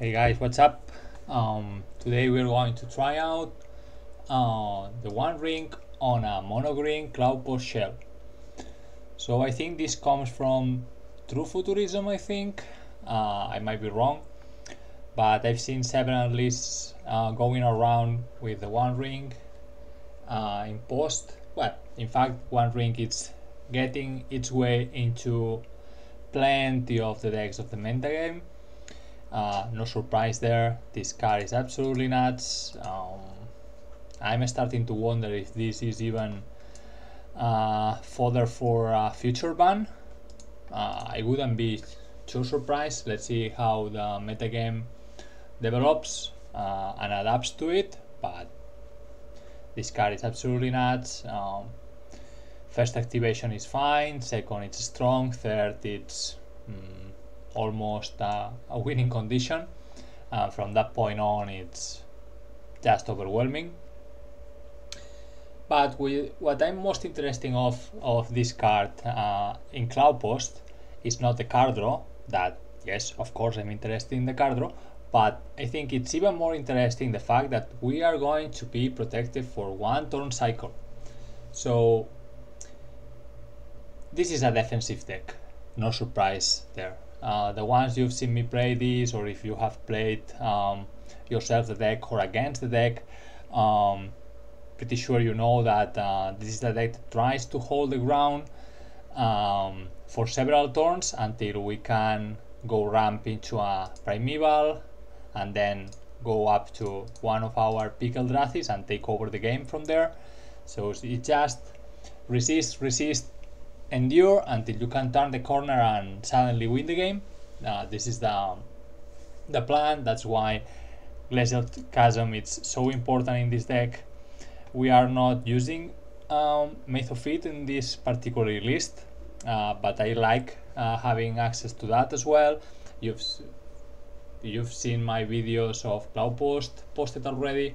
Hey guys, what's up? Today we're going to try out the One Ring on a Mono-green Cloudpost shell. So I think this comes from True Futurism, I think. I might be wrong, but I've seen several lists going around with the One Ring in post. Well, in fact, One Ring is getting its way into plenty of the decks of the metagame. No surprise there, this card is absolutely nuts. I'm starting to wonder if this is even fodder for a future ban. I wouldn't be too surprised. Let's see how the metagame develops and adapts to it, but this card is absolutely nuts. First activation is fine, second it's strong, third it's almost a winning condition. From that point on it's just overwhelming. But what I'm most interested of this card in Cloudpost is not the card draw, that yes, of course I'm interested in the card draw, but I think it's even more interesting the fact that we are going to be protected for one turn cycle. So this is a defensive deck, no surprise there. The ones you've seen me play this, or if you have played yourself the deck or against the deck, pretty sure you know that this is the deck that tries to hold the ground for several turns until we can go ramp into a Primeval and then go up to one of our Pickled Drathis and take over the game from there. So it just resist, endure until you can turn the corner and suddenly win the game. This is the plan. That's why Glacial Chasm is so important in this deck. We are not using Myth of It in this particular list, but I like having access to that as well. You've seen my videos of Cloudpost posted already.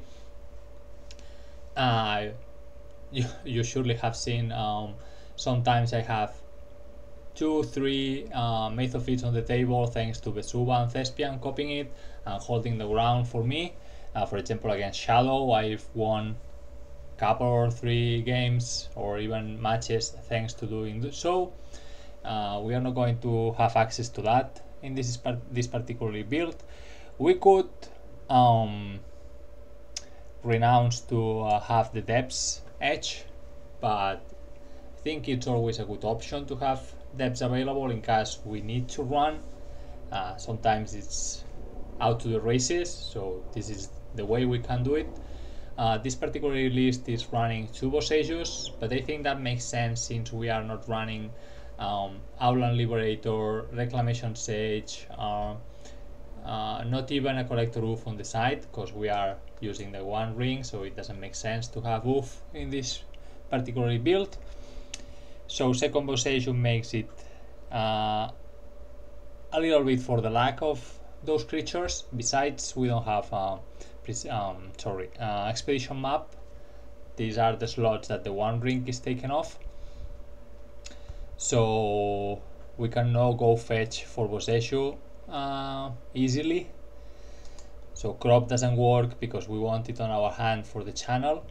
You surely have seen sometimes I have 2-3 Myth of It on the table thanks to Vesuva and Thespian copying it and holding the ground for me. For example, against Shadow I've won couple or 3 games or even matches thanks to doing so. We are not going to have access to that in this particular build. We could renounce to have the depths edge, but I think it's always a good option to have depths available in case we need to run. Sometimes it's out to the races, so this is the way we can do it. This particular list is running 2 Boseijus, but I think that makes sense since we are not running Outland Liberator, Reclamation Sage, not even a Collector Oof on the side, because we are using the One Ring, so it doesn't make sense to have Oof in this particular build. So second Boseiju makes it a little bit for the lack of those creatures. Besides, we don't have expedition map. These are the slots that the One Ring is taken off, so we can now go fetch for Boseiju easily. So crop doesn't work because we want it on our hand for the channel,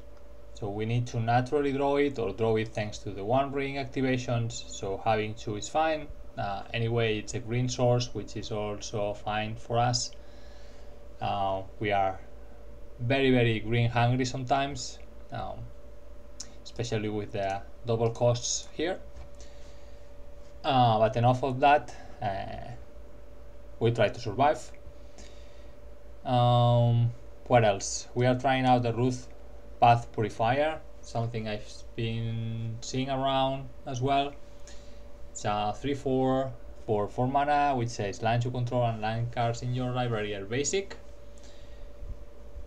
so we need to naturally draw it or draw it thanks to the One Ring activations. So having 2 is fine. Anyway, it's a green source, which is also fine for us. We are very green hungry sometimes, especially with the double costs here. But enough of that. We try to survive. What else? We are trying out the Ruth Path Purifier, something I've been seeing around as well. It's a 3/4 for 4 mana, which says land you control and land cards in your library are basic,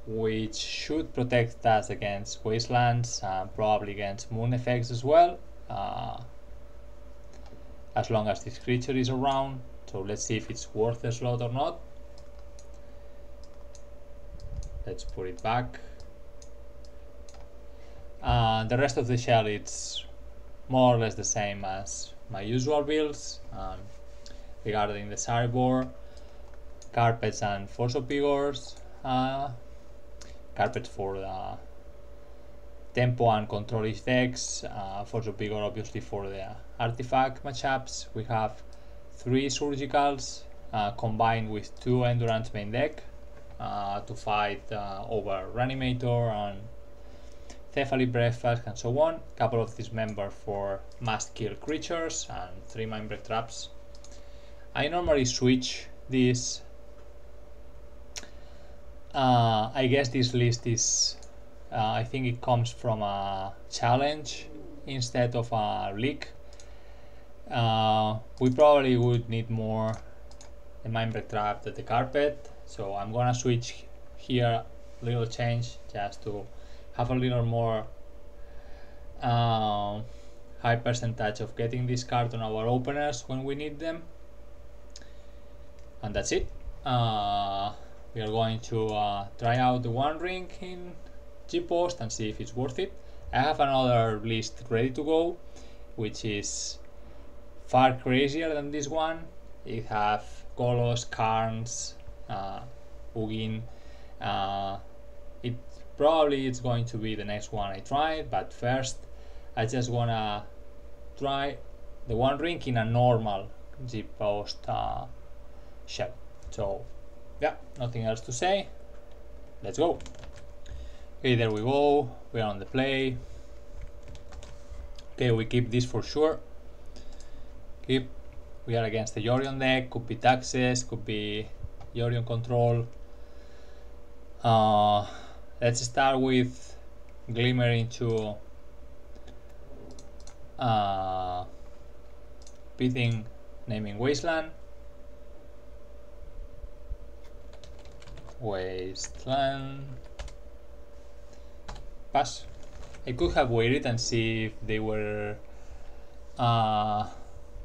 which should protect us against wastelands and probably against moon effects as well, as long as this creature is around. So let's see if it's worth the slot or not. Let's put it back. The rest of the shell, it's more or less the same as my usual builds. Regarding the sideboard, carpets and force of vigors. Carpets for the tempo and control-ish decks. Force of vigor obviously for the artifact matchups. We have 3 surgicals combined with 2 endurance main deck to fight over Reanimator and Cephaly Breakfast and so on. Couple of dismember for must kill creatures and 3 Mindbreak traps. I normally switch this. I guess this list is I think it comes from a challenge instead of a leak. We probably would need more the Mindbreak trap than the carpet, so I'm gonna switch here, little change just to have a little more high percentage of getting this card on our openers when we need them. And that's it. We are going to try out the One Ring in G-Post and see if it's worth it. I have another list ready to go, which is far crazier than this one. It have Golos, Karns, Ugin. It probably it's going to be the next one I try, but first I just wanna try the One Ring in a normal G-Post shell. So yeah, nothing else to say. Let's go. Okay, there we go. We are on the play. Okay, we keep this for sure. Keep. We are against the Yorion deck. Could be taxes. Could be Yorion control. Let's start with Glimmer into beating naming Wasteland. Pass. I could have waited and see if they were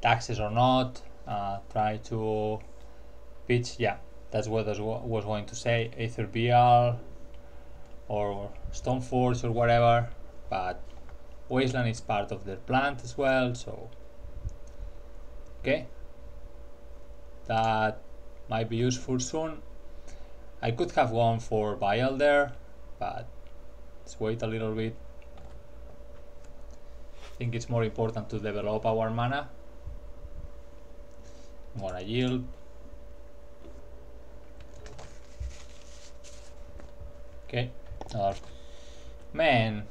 taxes or not. Try to pitch. Yeah, that's what I was going to say. Aether Vial or Stoneforge or whatever. But Wasteland is part of their plant as well. So okay, that might be useful soon. I could have gone for Vial there, but let's wait a little bit. I think it's more important to develop our mana. I'm gonna yield. Okay, man,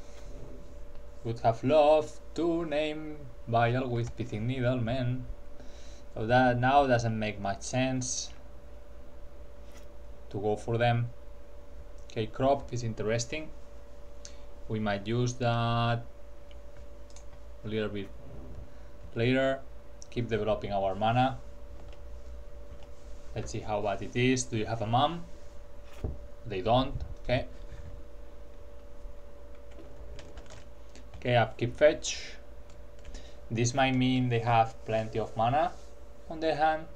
would have loved to name Vial with Pithing Needle, man. So that now doesn't make much sense to go for them. Okay, Crop is interesting. We might use that a little bit later. Keep developing our mana. Let's see how bad it is. Do you have a mom? They don't. Okay. Okay, upkeep fetch. This might mean they have plenty of mana on their hand.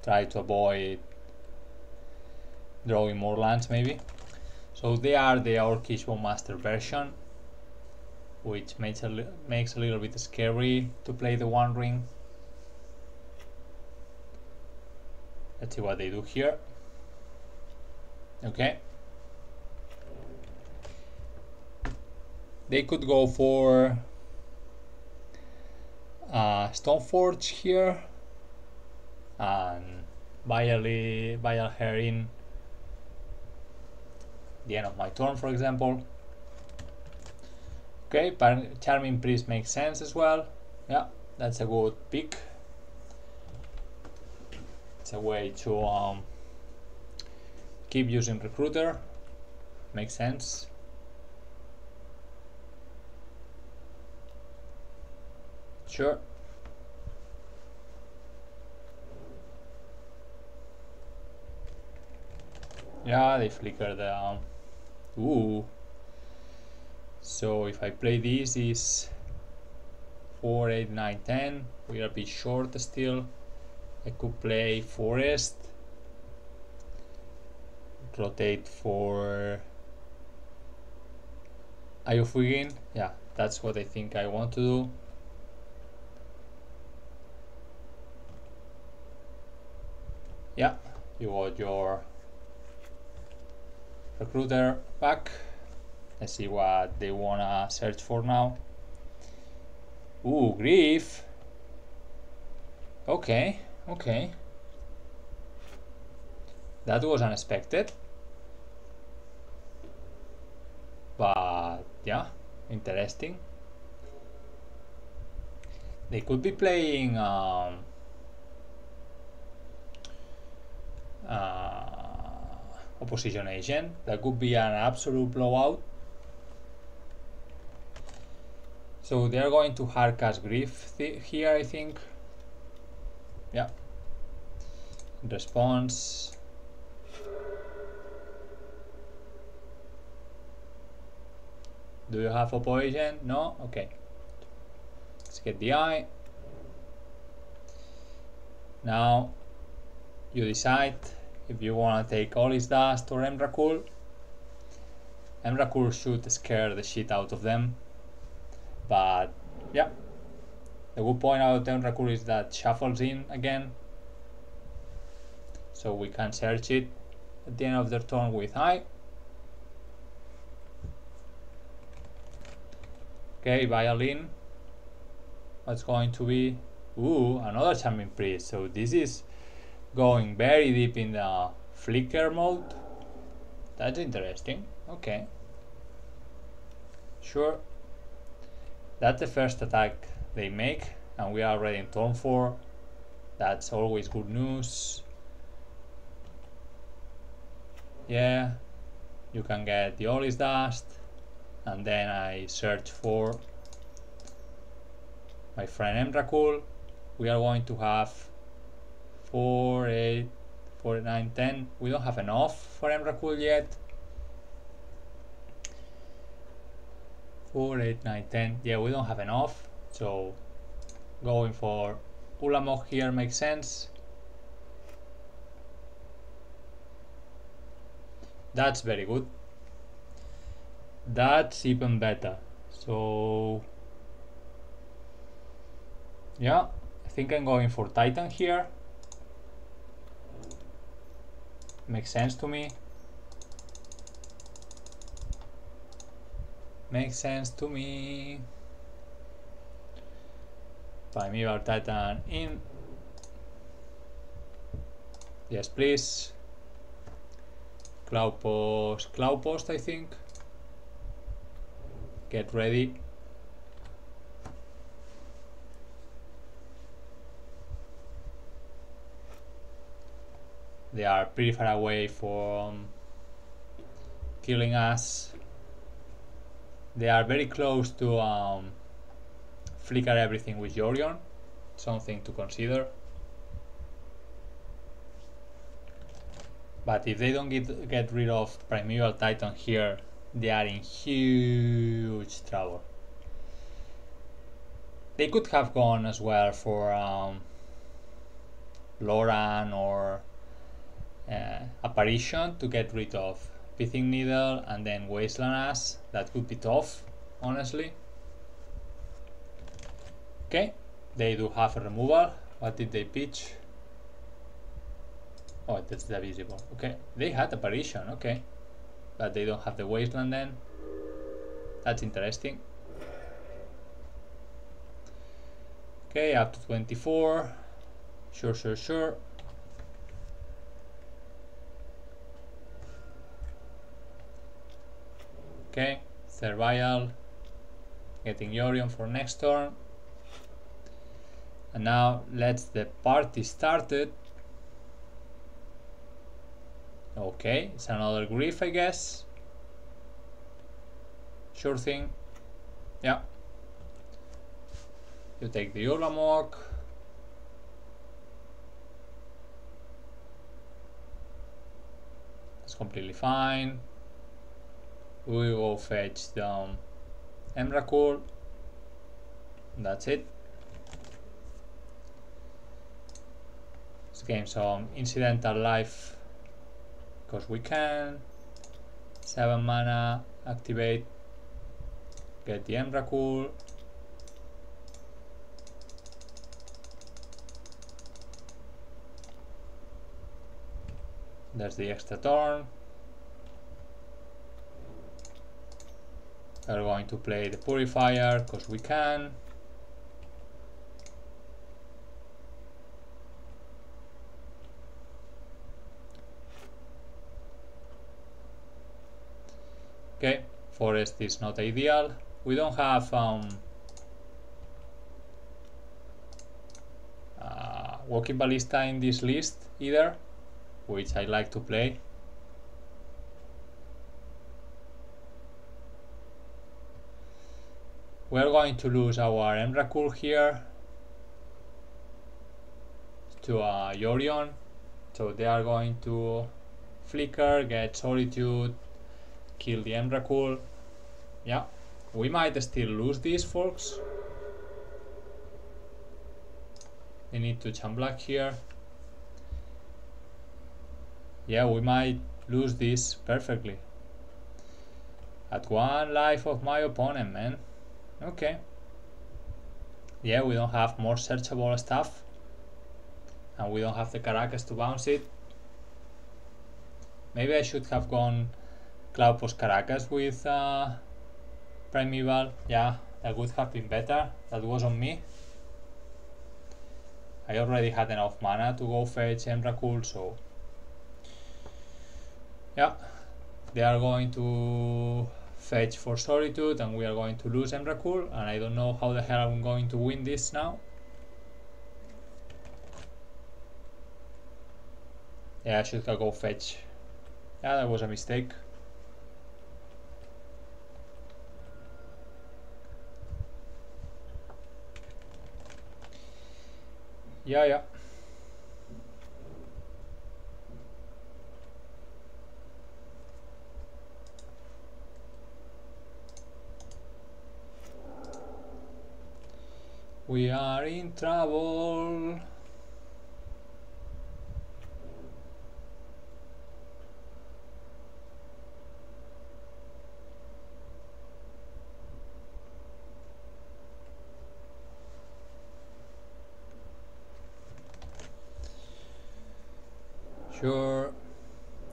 Try to avoid drawing more lands maybe. So they are the Orcish Bowmaster version, which makes a little bit scary to play the One Ring. Let's see what they do here. Okay. They could go for Stoneforge here and Vial Herring the end of my turn, for example. Okay, Charming Priest makes sense as well. Yeah, that's a good pick. It's a way to keep using Recruiter. Makes sense. Sure. Yeah, they flicker the ooh. So if I play this is 4, 8, 9, 10. We are a bit short still. I could play Forest. Rotate for Eye of Wiggin. Yeah, that's what I think I want to do. Yeah, you got your recruiter back. Let's see what they wanna search for now. Ooh, grief. Okay, okay. That was unexpected. But yeah, interesting. They could be playing opposition agent. That could be an absolute blowout. So they're going to hardcast grief here, I think. Yeah. Response. Do you have opposition? No? Okay. Let's get the eye. Now you decide if you want to take all his dust or Emrakul. Emrakul should scare the shit out of them. But yeah. The good point about Emrakul is that shuffles in again. So we can search it at the end of their turn with eye. Okay, violin. What's going to be? Ooh, another charming priest. So this is going very deep in the flicker mode. That's interesting. Okay. Sure. That's the first attack they make, and we are already in turn 4. That's always good news. Yeah, you can get the Olis Dust, and then I search for my friend Emrakul. We are going to have 4, 8, 4, 9, 10. We don't have enough for Emrakul yet. 4, 8, 9, 10. Yeah, we don't have enough. So going for Ulamog here makes sense. That's very good. That's even better. So yeah, I think I'm going for Titan here. Makes sense to me. Makes sense to me. Primeval Titan in. Yes, please. Cloudpost, I think. Get ready. They are pretty far away from killing us. They are very close to flicker everything with Yorion. Something to consider. But if they don't get rid of Primeval Titan here, they are in huge trouble. They could have gone as well for Loran or Apparition to get rid of Pithing Needle and then Wasteland Ass. That could be tough, honestly. Okay, they do have a removal. What did they pitch? Oh, that's the visible. Okay, they had Apparition, okay. But they don't have the Wasteland then. That's interesting. Okay, up to 24. Sure. Okay, Servial. Getting Yorion for next turn. And now let's the party started. Okay, it's another grief, I guess. Sure thing. Yeah. You take the Ulamog. That's completely fine. We will fetch the Emrakul. That's it. Let's gain some incidental life because we can. 7 mana, activate, get the Emrakul. There's the extra turn. We're going to play the Purifier because we can. Okay, Forest is not ideal. We don't have Walking Ballista in this list either, which I like to play. We're going to lose our Emrakul here to Yorion, so they are going to flicker, get Solitude, kill the Emrakul. Yeah, we might still lose these, folks. They need to jump black here. Yeah, we might lose this perfectly. At 1 life of my opponent, man. Okay. Yeah, we don't have more searchable stuff. And we don't have the Caracas to bounce it. Maybe I should have gone Cloudpost Caracas with Primeval. Yeah, that would have been better. That was on me. I already had enough mana to go fetch Emrakul, so yeah, they are going to fetch for Solitude and we are going to lose Emrakul, and I don't know how the hell I'm going to win this now. Yeah, I should go fetch. Yeah, that was a mistake. Yeah. We are in trouble.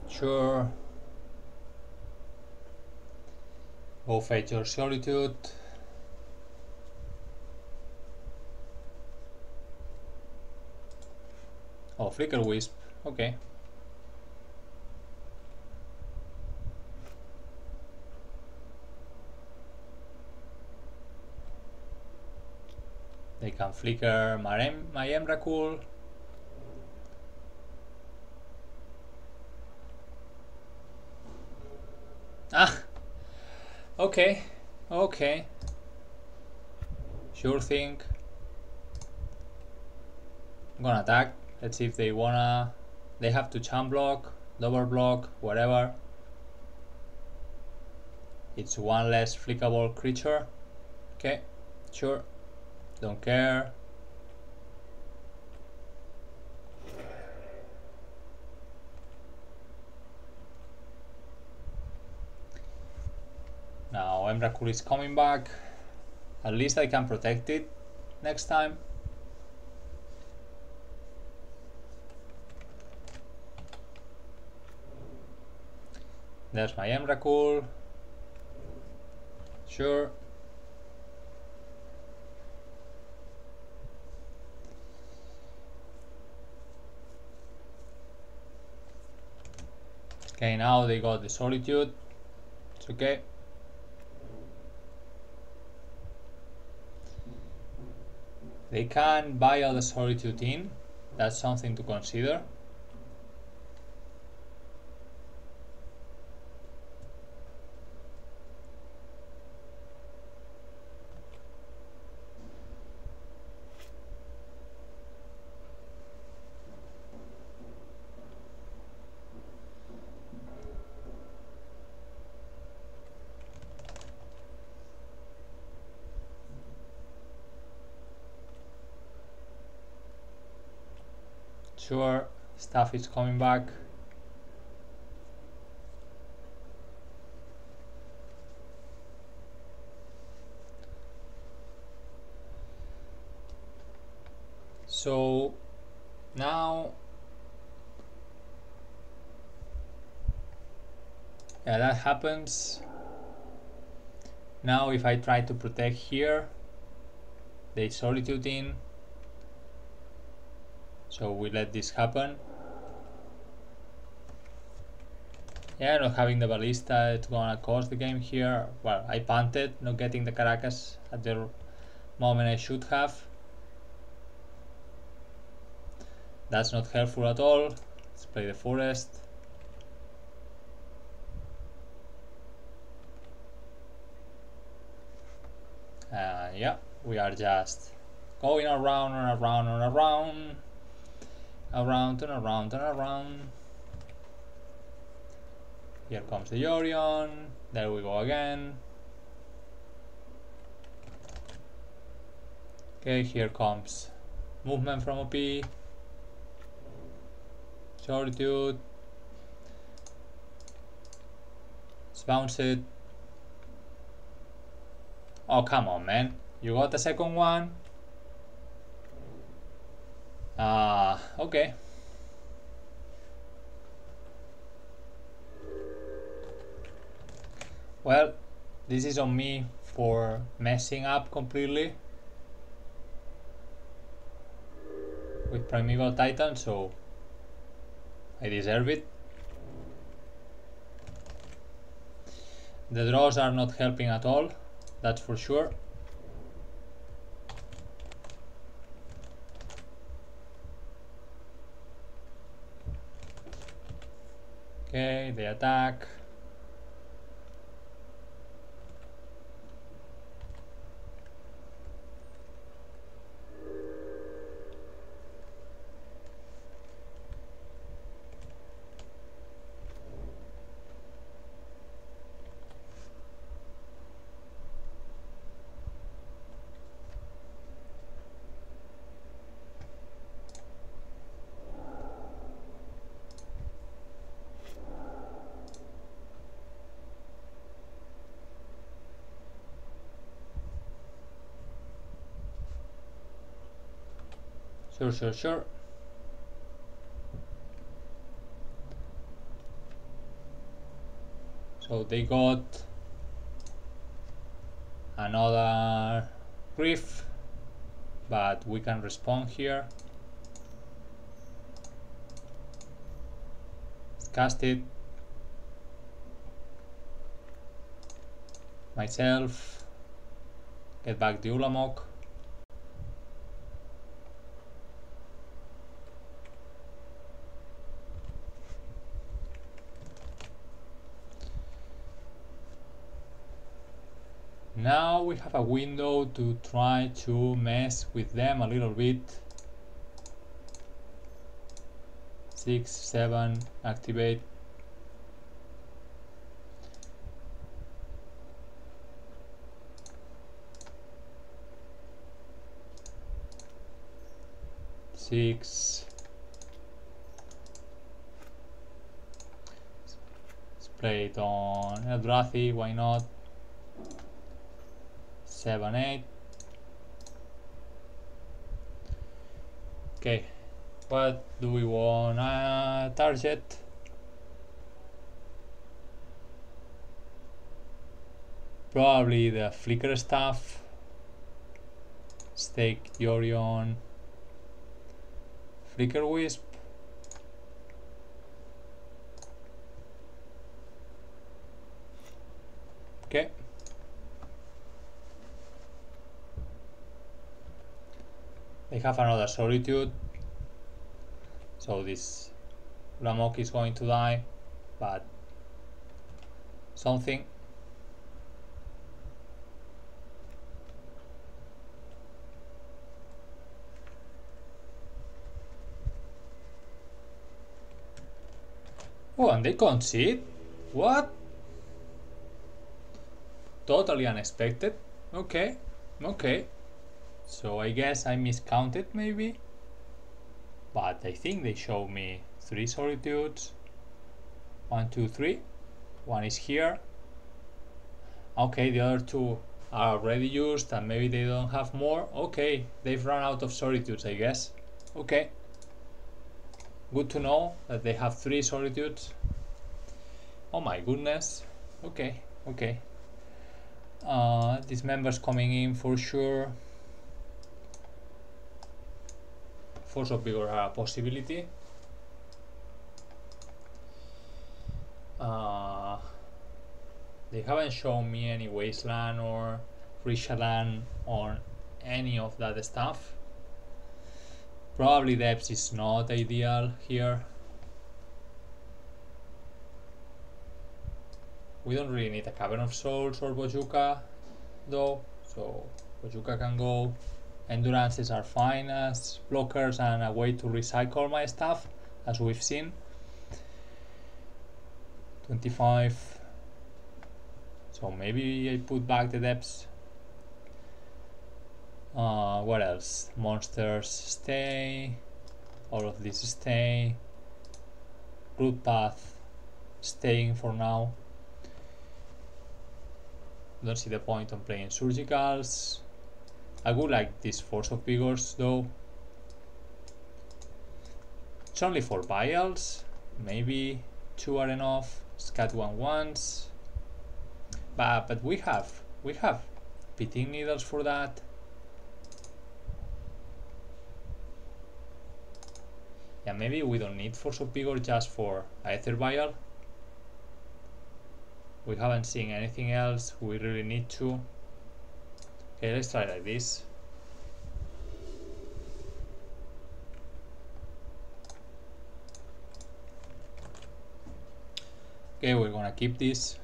Sure. Go fetch your Solitude. Oh, Flicker Wisp. Okay. They can flicker my Emrakul. Ah! Okay. Sure thing. I'm gonna attack. Let's see if they wanna... They have to jump block, double block, whatever. It's one less flickable creature. Okay, sure. Don't care. Now Emrakul is coming back. At least I can protect it next time. There's my Emrakul. Sure. Okay, now they got the Solitude. It's okay. They can buy all the Solitude in. That's something to consider. Sure, stuff is coming back. So now Yeah, that happens. Now if I try to protect here, they solitude in. So we let this happen. Yeah, not having the ballista, it's gonna cost the game here. Well, I punted, not getting the Caracas at the moment I should have. That's not helpful at all. Let's play the forest. Yeah, we are just going around and around and around. Around and around and around. Here comes the Yorion. There we go again. Okay, here comes movement from OP. Solitude. Let's bounce it. Oh, come on, man. You got the second one? Okay. Well, this is on me for messing up completely with Primeval Titan, so I deserve it. The draws are not helping at all, that's for sure. Okay, they attack. Sure. So they got another Griff, but we can respond here. Let's cast it. Myself. Get back the Ulamog. Now we have a window to try to mess with them a little bit. 6, 7, activate. Six. Let's play it on Eldrathi, why not? 7, 8. Okay, what do we want target? Probably the flicker stuff. Stake Yorion. Flicker Wisp. Okay. They have another Solitude, so this Lamok is going to die, but something. Oh, and they concede? What? Totally unexpected. Okay. So I guess I miscounted maybe, but I think they show me 3 Solitudes. 1, 2, 3. One is here. Okay, the other 2 are already used and maybe they don't have more. Okay, they've run out of Solitudes, I guess. Okay. Good to know that they have 3 Solitudes. Oh my goodness. Okay, okay. These members coming in for sure. Force of Vigor are a possibility. They haven't shown me any Wasteland or Rishaland or any of that stuff. Probably depth is not ideal here. We don't really need a Cavern of Souls or Bojuka though, so Bojuka can go. Endurances are fine as blockers and a way to recycle my stuff, as we've seen. 25. So maybe I put back the depths. What else? Monsters stay. All of these stay. Root path staying for now. Don't see the point on playing surgicals. I would like this Force of Vigors though. It's only 4 vials. Maybe 2 are enough. Scat 1 once. But we have pitting needles for that. Yeah, maybe we don't need Force of Vigor just for Aether Vial. We haven't seen anything else we really need to. Okay, let's try like this. Okay, we're gonna keep this.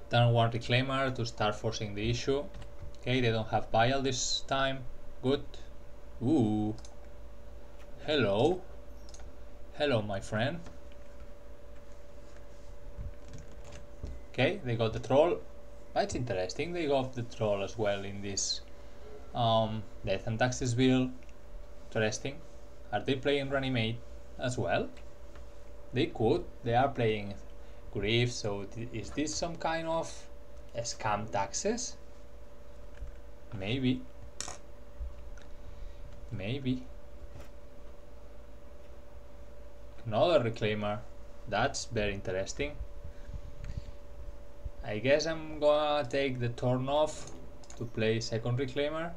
Turn 1 Reclaimer to start forcing the issue. Okay, they don't have Vial this time. Good. Ooh. Hello. Hello, my friend. Okay, they got the Troll. That's interesting, they got the Troll as well in this Death and Taxes build. Interesting. Are they playing Reanimate as well? They could. They are playing Grief, so is this some kind of scam taxes? Maybe. Maybe. Another Reclaimer. That's very interesting. I guess I'm gonna take the turn off to play second Reclaimer.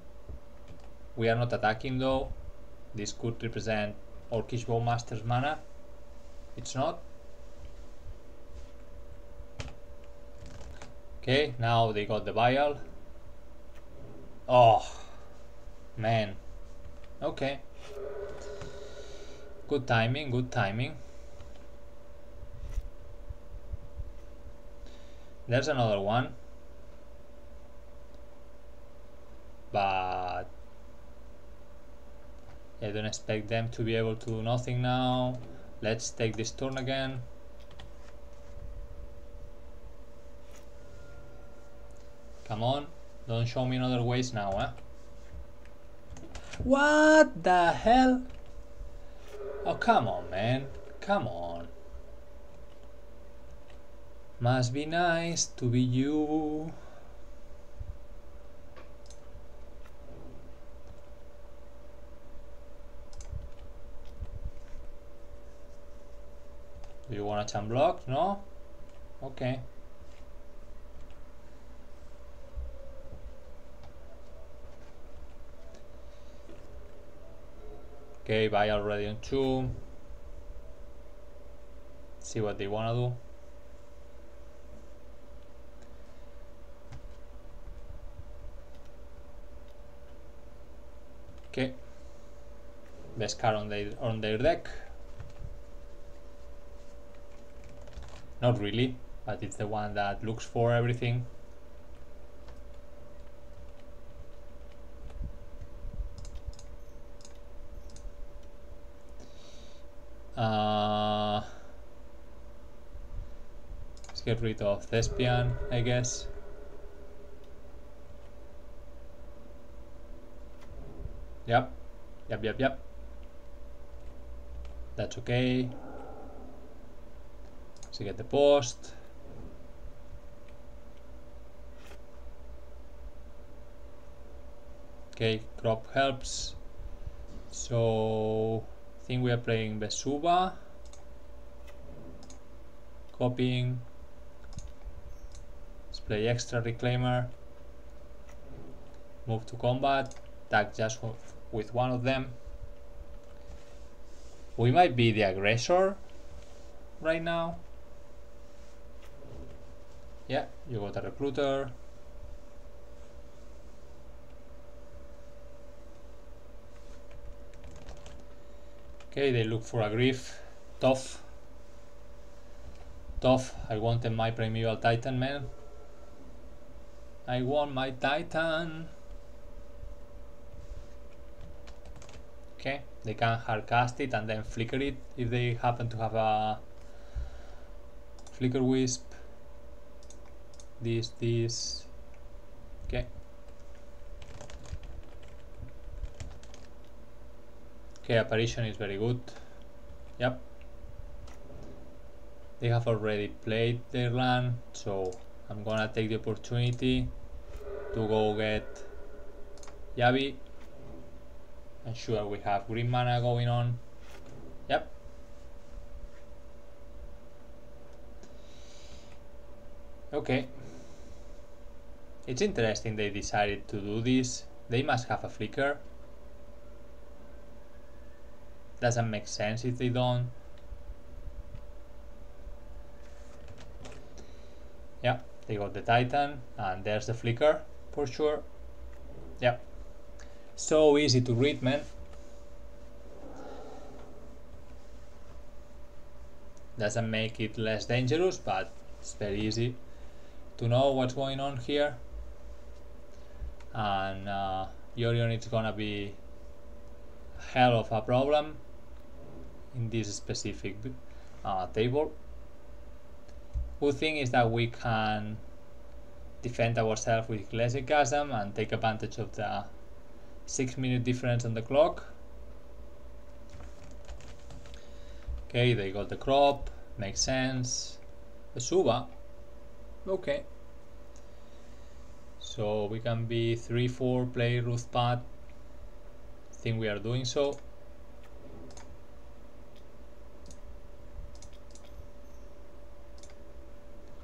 We are not attacking though. This could represent Orcish Bowmaster's mana. It's not. Okay, now they got the Vial. Oh, man. Okay. Good timing, good timing. There's another one. But I don't expect them to be able to do nothing now. Let's take this turn again. Come on, don't show me another waste now, eh? What the hell? Oh, come on, man. Come on. Must be nice to be you. Do you want a chum block? No? Okay. Okay, buy already on 2. See what they wanna do. Okay. Best card on their deck. Not really, but it's the one that looks for everything. Let's get rid of Thespian, I guess. Yep. That's okay. So get the post. Okay, crop helps. So I think we are playing Vesuva. copying, display extra reclaimer, move to combat, attack just with one of them. We might be the aggressor right now. Yeah, you got a recruiter. Okay, they look for a grief. Tough. Tough. I wanted my primeval titan, man. I want my titan. Okay, they can hardcast it and then flicker it if they happen to have a flicker wisp. This. Okay. Okay, apparition is very good. Yep. They have already played their land, so I'm gonna take the opportunity to go get Yavi. And sure, we have green mana going on. Yep. Okay. It's interesting they decided to do this. They must have a flicker. Doesn't make sense if they don't. Yeah, they got the Titan, and there's the flicker for sure. Yeah, so easy to read, man. Doesn't make it less dangerous, but it's very easy to know what's going on here. And Yorion is gonna be a hell of a problem in this specific table. Good thing is that we can defend ourselves with Glacier Chasm and take advantage of the 6-minute difference on the clock. Okay, they got the crop, makes sense. The Suba, okay. So we can be 3-4, play Ruth Path. I think we are doing so.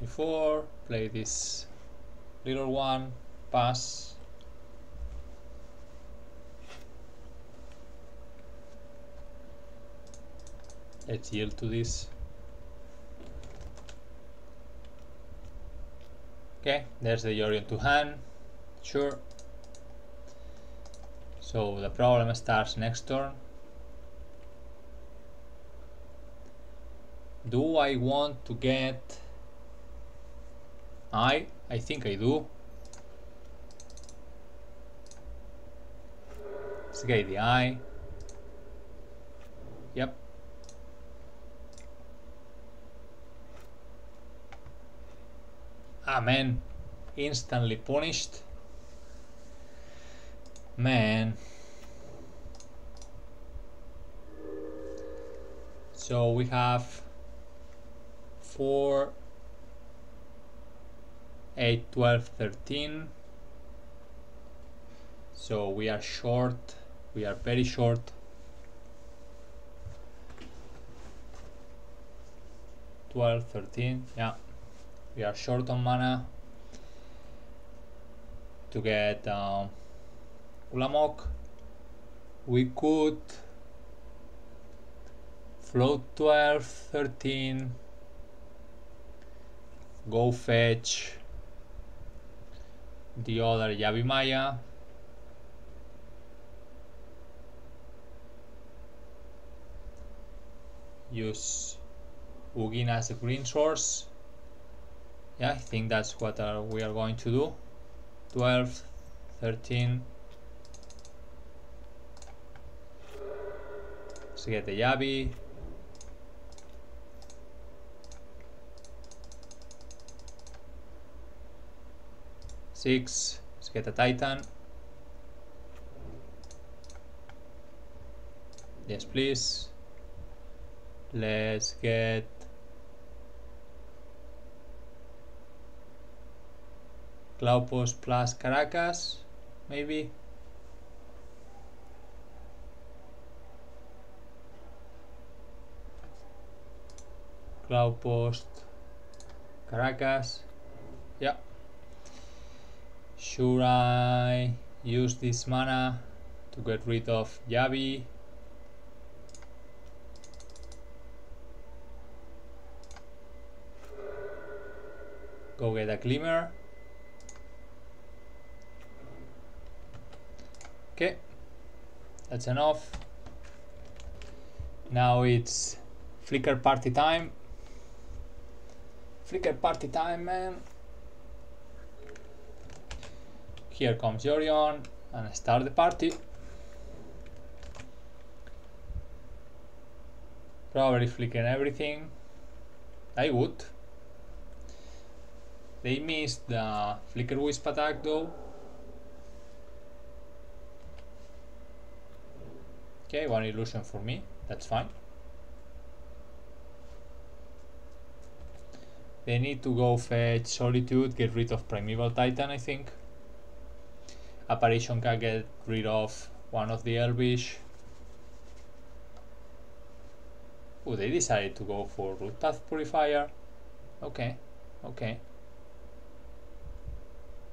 Before, play this little one, pass. Let's yield to this. Okay, there's the Yorion to hand, sure. So the problem starts next turn. Do I want to get I think I do. Let's get the eye. Yep. Ah, man. Instantly punished. Man. So we have 4, 8, 12, 13. So we are short. We are very short. 12, 13. Yeah. We are short on mana to get Ulamog. We could float 12, 13, go fetch the other Yavimaya. Use Ugin as a green source. Yeah, I think that's what we are going to do. 12, 13. Let's get the Yavi. Six. Let's get a Titan. Yes, please. Let's get Cloudpost plus Caracas, maybe. Cloudpost Caracas. Yeah. Should I use this mana to get rid of Yavi? Go get a Glimmer. Okay, that's enough. Now it's Flicker party time. Flicker party time, man. Here comes Yorion and start the party. Probably flickering everything. I would. They missed the Flicker Wisp attack though. Okay, one illusion for me, that's fine. They need to go fetch Solitude, get rid of Primeval Titan, I think. Apparition can get rid of one of the Elvish. Oh, they decided to go for Root Path Purifier. Okay, okay.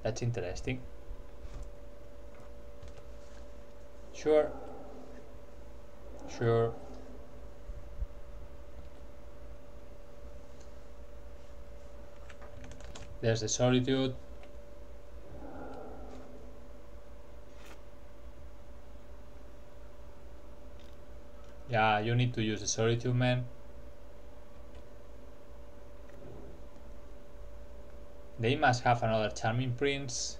That's interesting. Sure. Sure. There's the Solitude. Yeah, you need to use the Solitude, man. They must have another Charming Prince.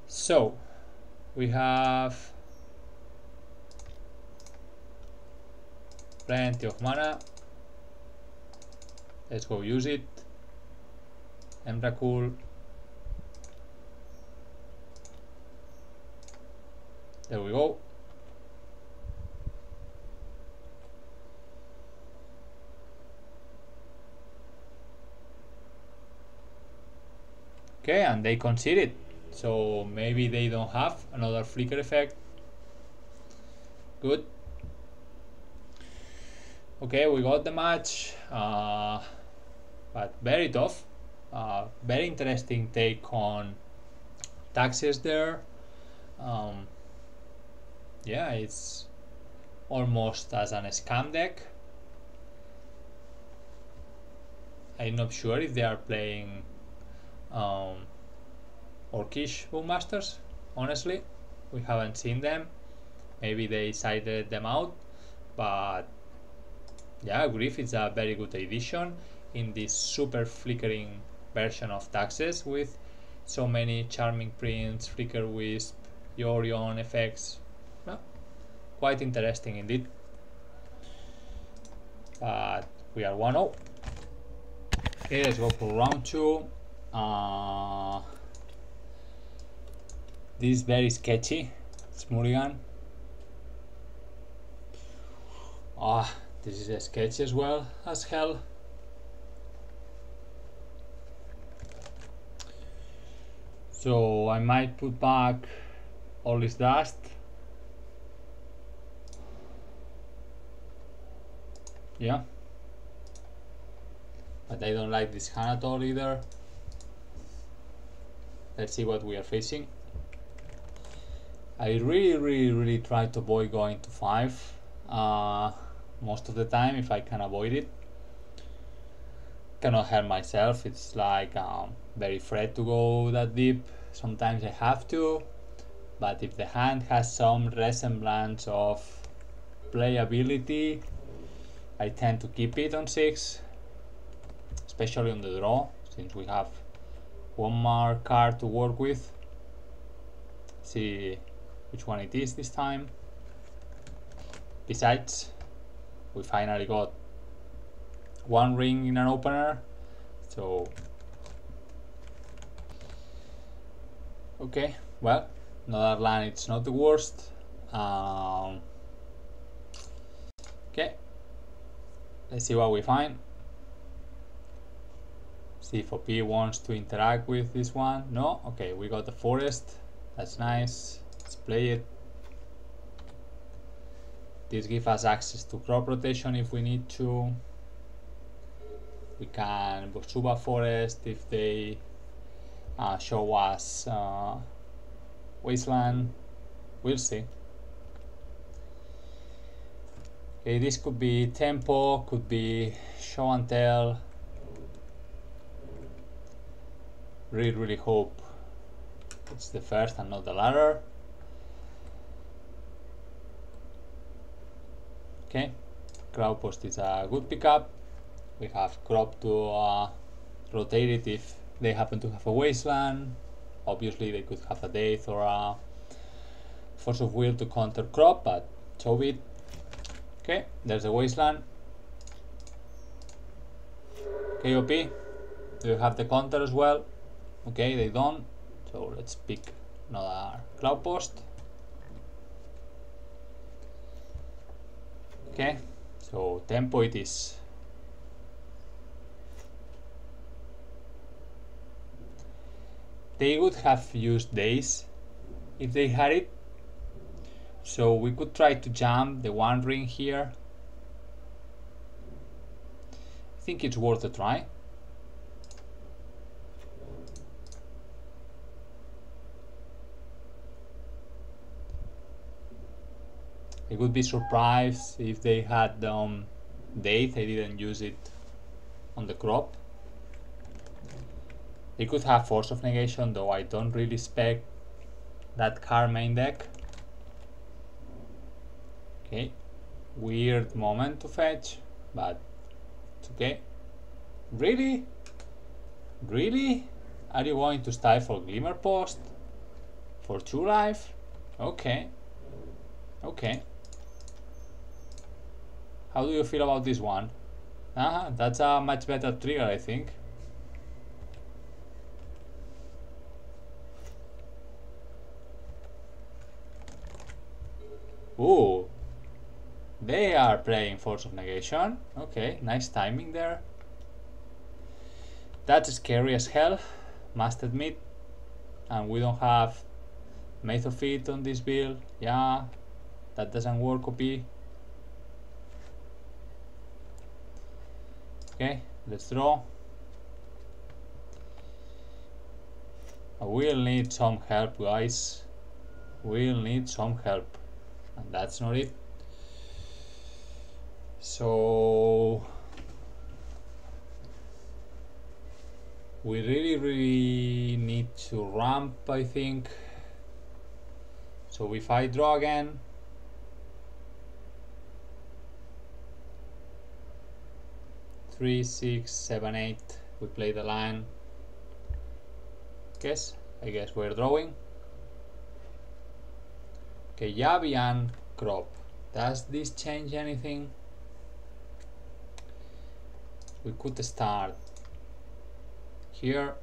So, we have plenty of mana. Let's go use it. Emrakul. There we go. Okay, and they conceded. So maybe they don't have another flicker effect. Good. Okay, we got the match, but very tough. Very interesting take on taxes there. Yeah, it's almost as an scam deck. I'm not sure if they are playing Orcish Boommasters, honestly. We haven't seen them. Maybe they cited them out, but yeah, Griff is a very good addition in this super flickering version of taxes with so many Charming Prince, Flicker Wisp, Yorion effects. Well, quite interesting indeed. But we are 1-0. Okay, let's go for round 2. This is very sketchy. It's Mulligan. This is a sketch as well as hell. So I might put back all this dust. Yeah. But I don't like this hand at all either. Let's see what we are facing. I really try to avoid going to 5 most of the time if I can avoid it. Cannot help myself, it's like very afraid to go that deep. Sometimes I have to, but if the hand has some resemblance of playability, I tend to keep it on 6, especially on the draw, since we have one more card to work with. See which one it is this time. Besides, we finally got one ring in an opener, so okay, well, another land, it's not the worst. Okay, let's see what we find. See if OP wants to interact with this one. No? Okay, we got the forest. That's nice. Let's play it. This gives us access to crop rotation if we need to. We can Bosuba Forest if they show us Wasteland. We'll see. Okay, this could be Tempo, could be Show and Tell. Really hope it's the first and not the latter. Okay, Cloudpost is a good pickup. We have crop to rotate it if they happen to have a wasteland. Obviously they could have a death or a force of will to counter crop, but so be it. Okay, there's a wasteland. KOP, do you have the counter as well? Okay, they don't, so let's pick another Cloudpost. Okay, so Tempo it is. They would have used days if they had it, so we could try to jump the one ring here. I think it's worth a try. I would be surprised if they had date. I didn't use it on the crop. They could have Force of Negation, though I don't really expect that card main deck. Okay, weird moment to fetch, but it's okay. Really? Really? Are you going to stifle Glimmer Post for 2 life? Okay. Okay. How do you feel about this one? That's a much better trigger, I think. Ooh, they are playing Force of Negation. Okay, nice timing there. That's scary as hell, must admit. And we don't have Maze of It on this build. Yeah, that doesn't work, OP. Okay, let's draw. We'll need some help, guys. We'll need some help. And that's not it. So we really need to ramp, I think. So if I draw again, three, 6, 7, 8, we play the line. I guess we're drawing. Okay, Yavi and crop. Does this change anything? We could start here.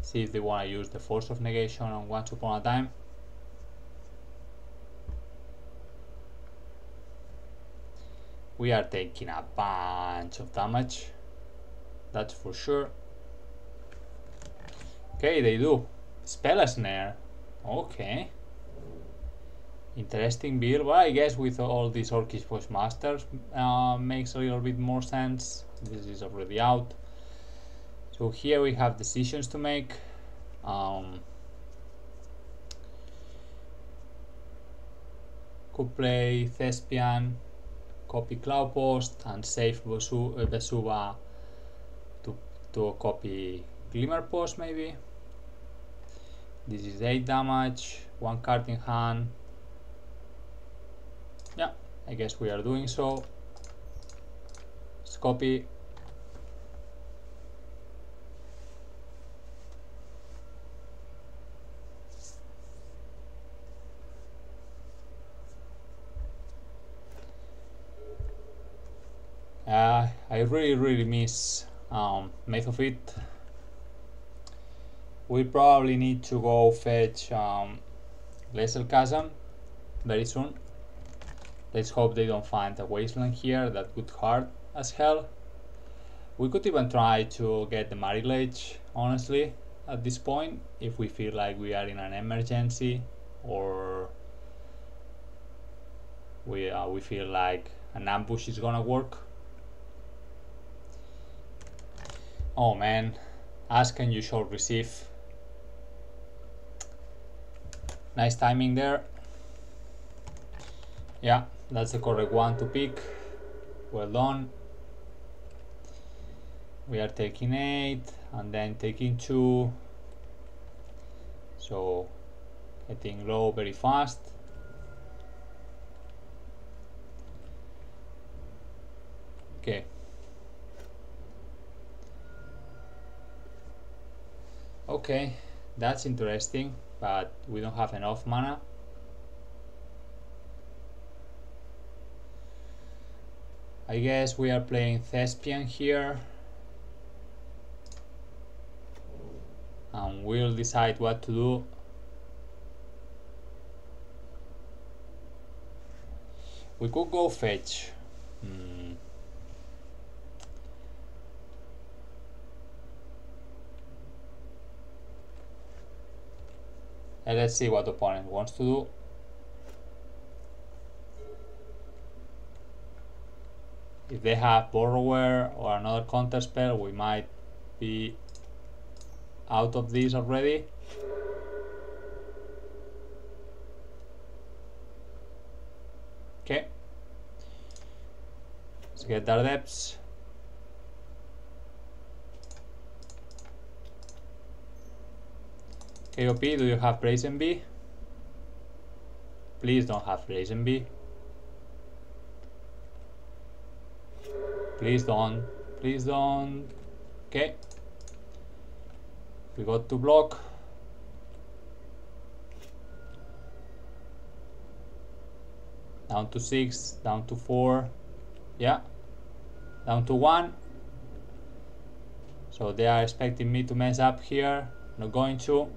See if they want to use the Force of Negation on Once Upon a Time. We are taking a bunch of damage, that's for sure. Okay, they do. Spell Snare. Okay. Interesting build. Well, I guess with all these Orcish Postmasters makes a little bit more sense. This is already out. So here we have decisions to make. Could play Thespian, copy Cloudpost, and save Vesuva to copy Glimmer Post maybe. This is 8 damage, 1 card in hand. Yeah, I guess we are doing so. Let's copy. I really miss Maze of It. We probably need to go fetch Glacial Chasm very soon. Let's hope they don't find a wasteland here. That would hurt as hell. We could even try to get the Marilage, honestly. at this point if we feel like we are in an emergency, or we feel like an ambush is gonna work. Oh man, ask and you shall receive. Nice timing there. Yeah, that's the correct one to pick. Well done. We are taking 8 and then taking 2. So getting low very fast. Okay. Okay, that's interesting, but we don't have enough mana. I guess we are playing Thespian here, and we'll decide what to do. We could go fetch. And let's see what the opponent wants to do. If they have Borrower or another counter spell, we might be out of this already. Okay. Let's get their depths. KOP, do you have Brazen Bee? Please don't have Brazen Bee. Please don't. Please don't. Okay. We got to block. Down to 6, down to 4. Yeah. Down to 1. So they are expecting me to mess up here. Not going to.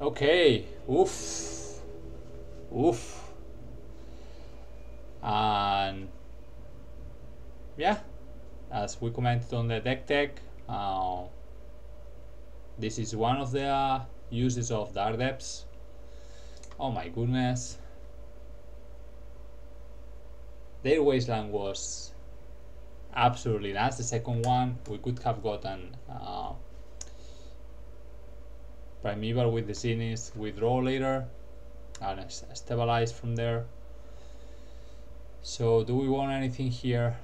Okay. Oof. Oof. And yeah, as we commented on the deck tech, this is one of the uses of Dark Depths. Oh my goodness. Their wasteland was absolutely nuts. The second one, we could have gotten Primeval with the Zenith, withdraw later, and stabilize from there. So do we want anything here?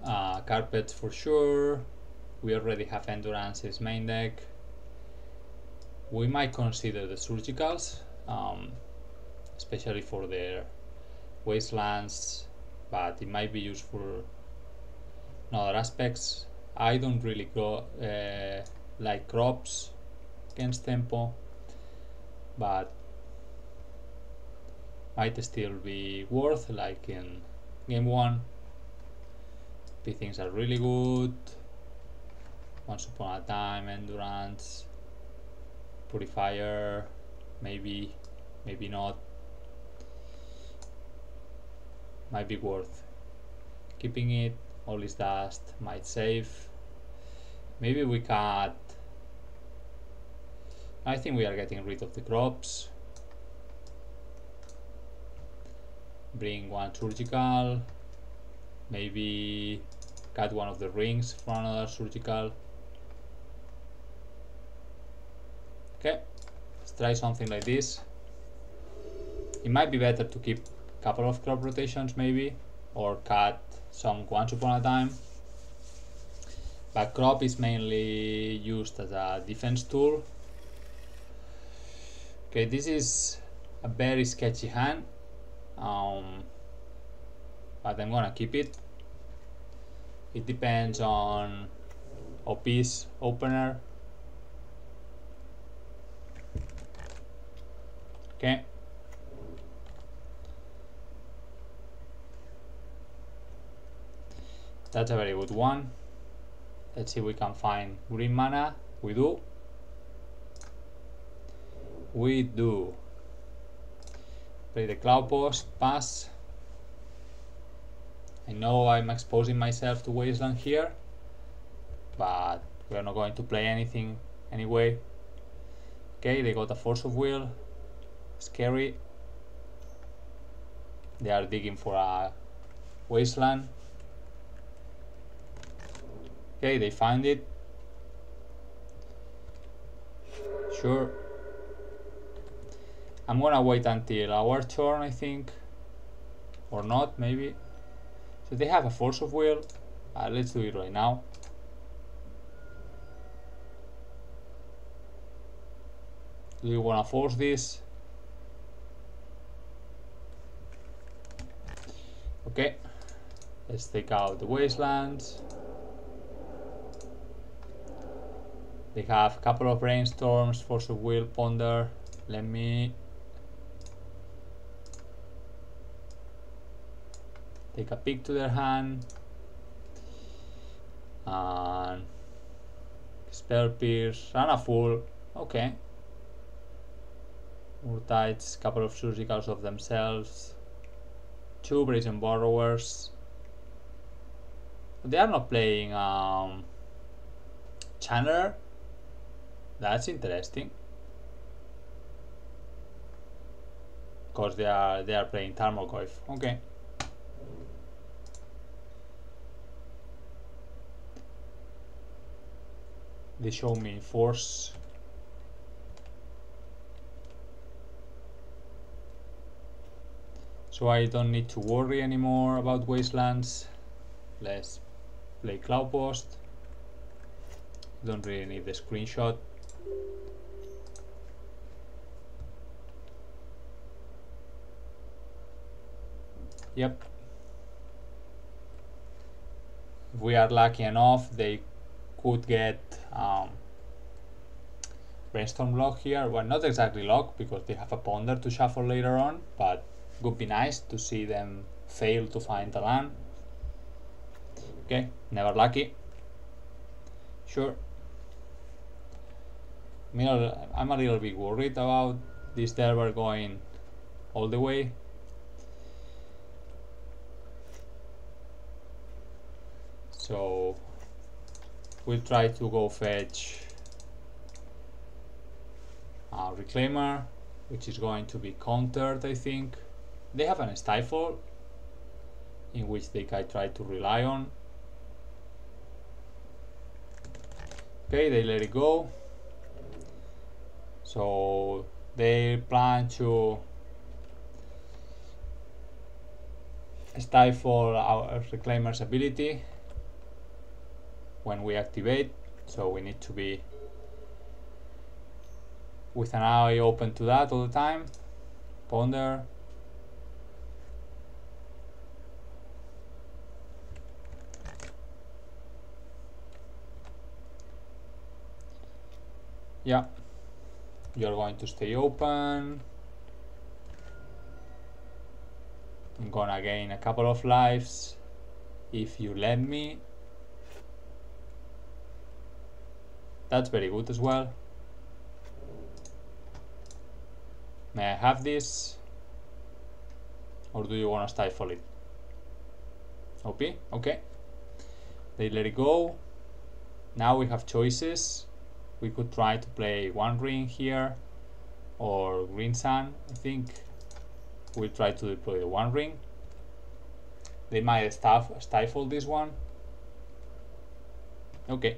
Carpets for sure. We already have Endurance's main deck. We might consider the Surgicals, especially for their wastelands, but it might be used for other aspects. I don't really go like crops against tempo, but might still be worth, like in game 1. P things are really good. Once Upon a Time, Endurance, Purifier, maybe not. Might be worth keeping it. All is dust, might save. Maybe we cut. I think we are getting rid of the crops. Bring one surgical. Maybe cut one of the rings for another surgical. Okay, let's try something like this. It might be better to keep a couple of crop rotations maybe, or cut some Once Upon a Time. But crop is mainly used as a defense tool. Okay, this is a very sketchy hand, but I'm gonna keep it. It depends on OP's opener. Okay. That's a very good one. Let's see if we can find green mana. We do. We do. Play the Cloudpost, pass. I know I'm exposing myself to wasteland here, but we're not going to play anything anyway. Okay, they got a force of will. Scary. They are digging for a wasteland. Okay, they find it. Sure. I'm gonna wait until our turn, I think. Or not, maybe. So they have a force of will. Let's do it right now. Do you wanna force this? Okay. Let's take out the wastelands. They have a couple of brainstorms, force of will, ponder. Let me take a peek to their hand. And spell pierce, run a fool. Okay. Murtides, couple of surgicals of themselves. 2 brazen borrowers. They are not playing Channeler. That's interesting. Because they are playing Timecodes. Okay. They show me force. So I don't need to worry anymore about wastelands. Let's play Cloudpost. Don't really need the screenshot. Yep. If we are lucky enough, they could get brainstorm lock here. Well, not exactly lock because they have a ponder to shuffle later on, but it would be nice to see them fail to find a land. Okay, never lucky. Sure. I'm a little bit worried about this Delver going all the way. So we'll try to go fetch a Reclaimer, which is going to be countered, I think. They have an Stifle, in which they can try to rely on. Okay, they let it go. So they plan to stifle our Reclaimer's ability when we activate, so we need to be with an eye open to that all the time. Ponder. Yeah, you're going to stay open. I'm gonna gain a couple of lives if you let me. That's very good as well. May I have this? Or do you want to stifle it? OP? Okay. They let it go. Now we have choices. We could try to play One Ring here or Green Sun. I think we'll try to deploy the One Ring. They might stifle this one. Okay.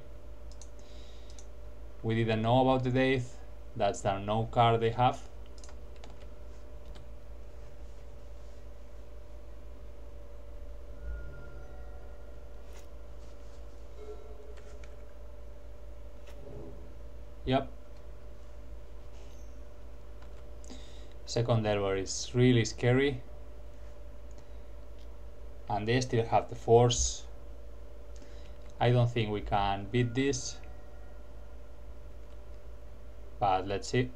We didn't know about the Death. That's the no card they have. Yep. Second Delver is really scary. And they still have the force. I don't think we can beat this. But let's see.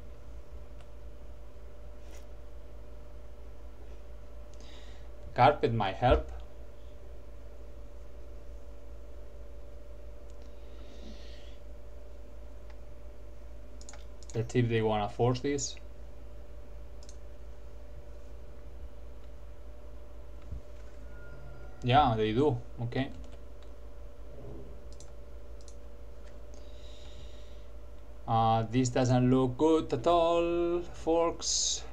Carpet might help. Let's see if they wanna force this. Yeah, they do. Okay. This doesn't look good at all, folks.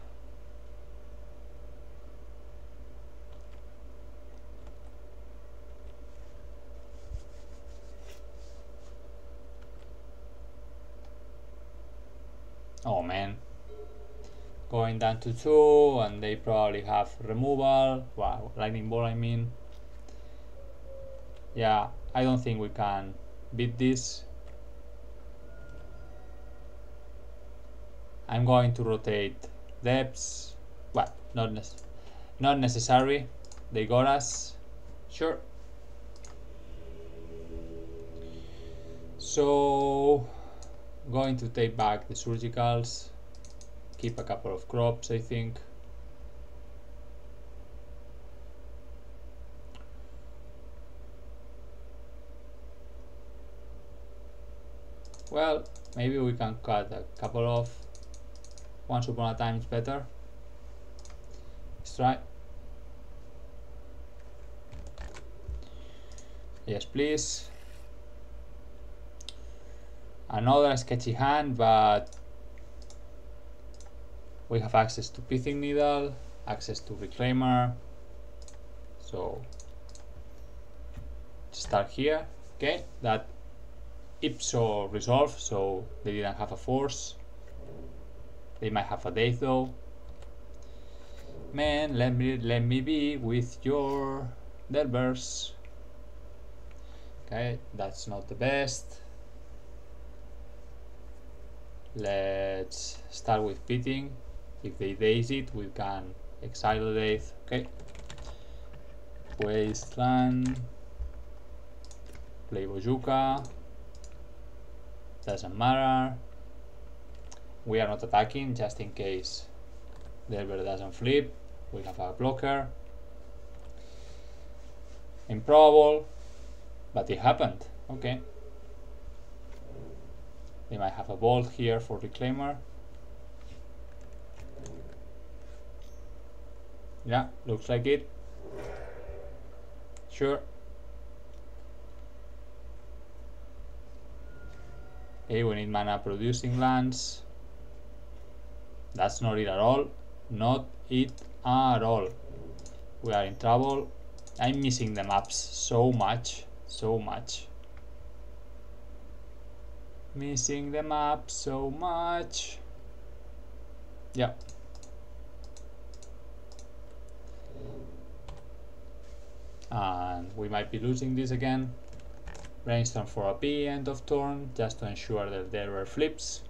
Oh man. Going down to 2, and they probably have removal. Wow, lightning ball, I mean. Yeah, I don't think we can beat this. I'm going to rotate depths. Well, not necessary. They got us. Sure. So, going to take back the surgicals. Keep a couple of crops, I think. Well, maybe we can cut a couple of. Once upon a time is better. Let's try. Yes, please. Another sketchy hand, but we have access to Pithing Needle, access to Reclaimer. So start here. Okay, that ipso resolve, so they didn't have a force. They might have a death though. Man, let me be with your delvers. Okay, that's not the best. Let's start with Pitting. If they daze it, we can exile the death. Okay. Wasteland. Play Bojuka. Doesn't matter. We are not attacking, just in case Delver doesn't flip. We have a blocker. Improbable, but it happened. Okay. They might have a bolt here for Reclaimer. Yeah, looks like it. Sure. Okay, we need mana producing lands. That's not it at all. Not it at all. We are in trouble. I'm missing the maps so much. So much. Missing the map so much. Yeah. And we might be losing this again. Brainstorm for a P end of turn, just to ensure that there were flips.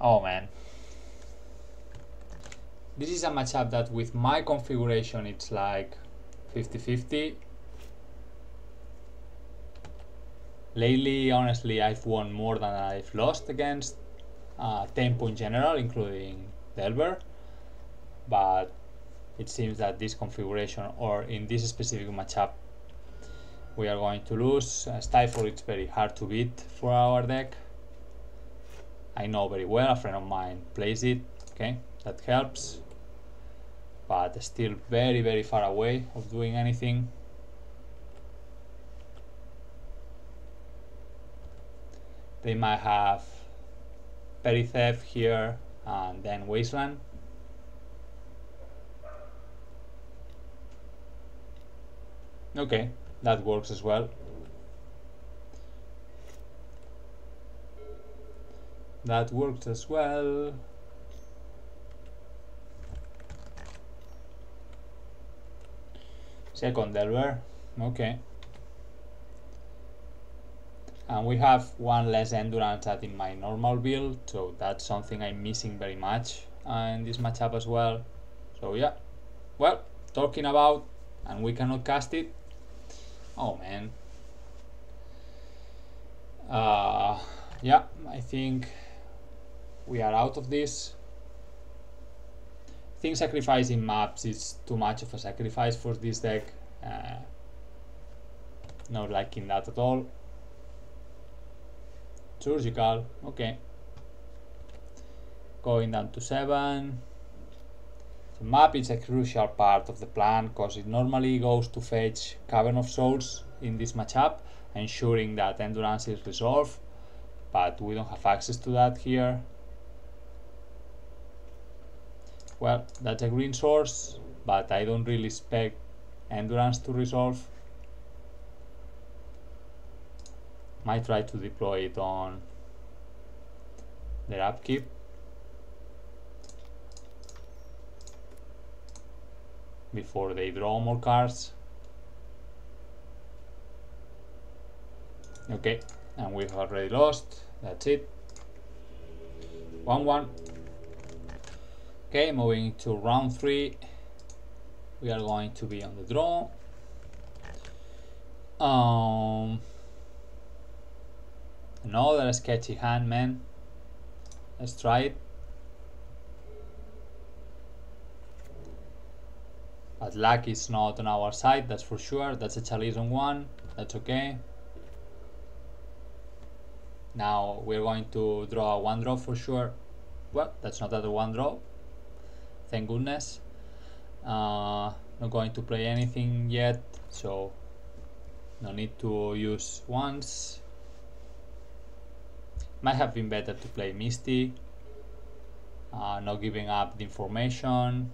Oh man. This is a matchup that with my configuration it's like 50-50. Lately, honestly, I've won more than I've lost against Tempo in general, including Delver. But it seems that this configuration, or in this specific matchup, we are going to lose. Stifle, it's very hard to beat for our deck. I know very well, a friend of mine plays it, okay, that helps. But still very, very far away of doing anything. They might have Perithef here and then Wasteland. Okay, that works as well. That works as well. Second Delver, okay. And we have one less endurance than in my normal build, so that's something I'm missing very much in this matchup as well. So yeah, well, talking about, and we cannot cast it. Oh man. Yeah, I think we are out of this. I think sacrificing maps is too much of a sacrifice for this deck. Not liking that at all. Surgical, okay. Going down to 7. The map is a crucial part of the plan because it normally goes to fetch Cavern of Souls in this matchup, ensuring that endurance is resolved. but we don't have access to that here. Well, that's a green source, but I don't really expect Endurance to resolve. Might try to deploy it on their upkeep. Before they draw more cards. Okay, and we've already lost. That's it. 1-1. Okay, moving to round 3. We are going to be on the draw. Another sketchy hand, man. Let's try it. But luck is not on our side, that's for sure. That's a chalice on 1. That's okay. Now we're going to draw a 1-drop for sure. Well, that's not a 1-drop. Thank goodness. Not going to play anything yet, so no need to use ones. Might have been better to play Misty. Not giving up the information.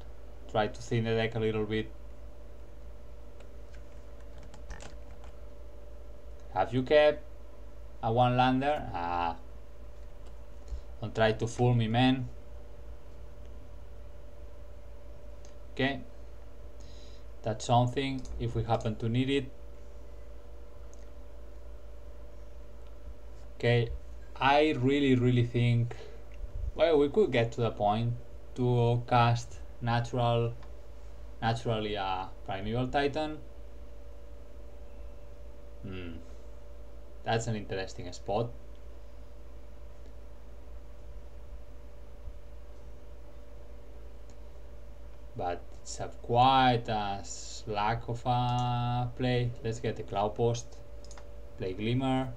Try to thin the deck a little bit. Have you kept a 1-lander? Don't try to fool me, man. Okay, that's something if we happen to need it. Okay, I really think, well, we could get to the point to cast naturally a Primeval Titan. That's an interesting spot. But it's a quite a lack of a play. Let's get the Cloudpost, play Glimmer.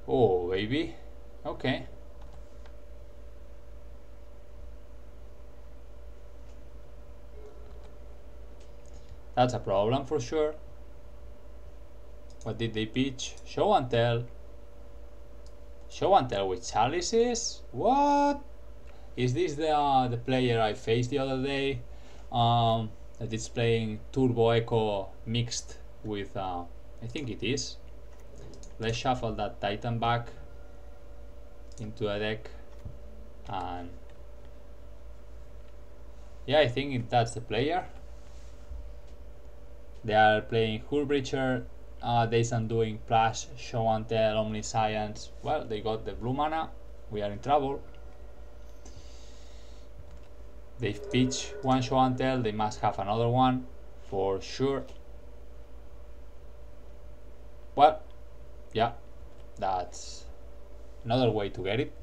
Oh, baby. Okay. That's a problem for sure. What did they pitch? Show and tell. Show and tell with chalices? What? Is this the player I faced the other day? That is playing Turbo Echo mixed with, I think it is. Let's shuffle that Titan back into a deck, and yeah, I think that's the player. They are playing Hullbreacher, Days Undoing plus Show and Tell, Omniscience. Well, they got the blue mana. We are in trouble. They've pitched one Show and Tell. They must have another one for sure. Well, yeah, that's another way to get it.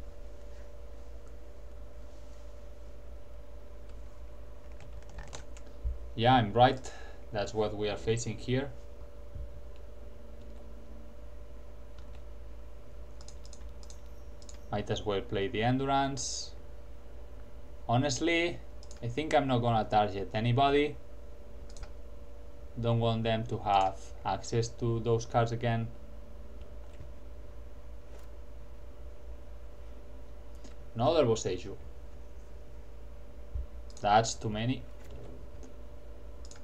Yeah, I'm right. That's what we are facing here. Might as well play the Endurance. Honestly, I think I'm not gonna target anybody. Don't want them to have access to those cards again. Another Boseiju. That's too many.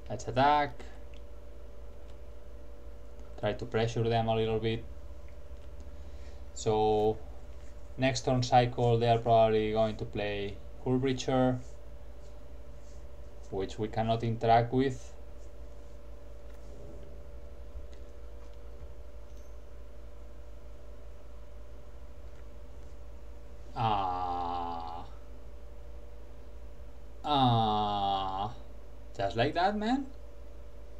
Let's attack. Try to pressure them a little bit. So next turn cycle they are probably going to play Hullbreacher, which we cannot interact with. Just like that, man?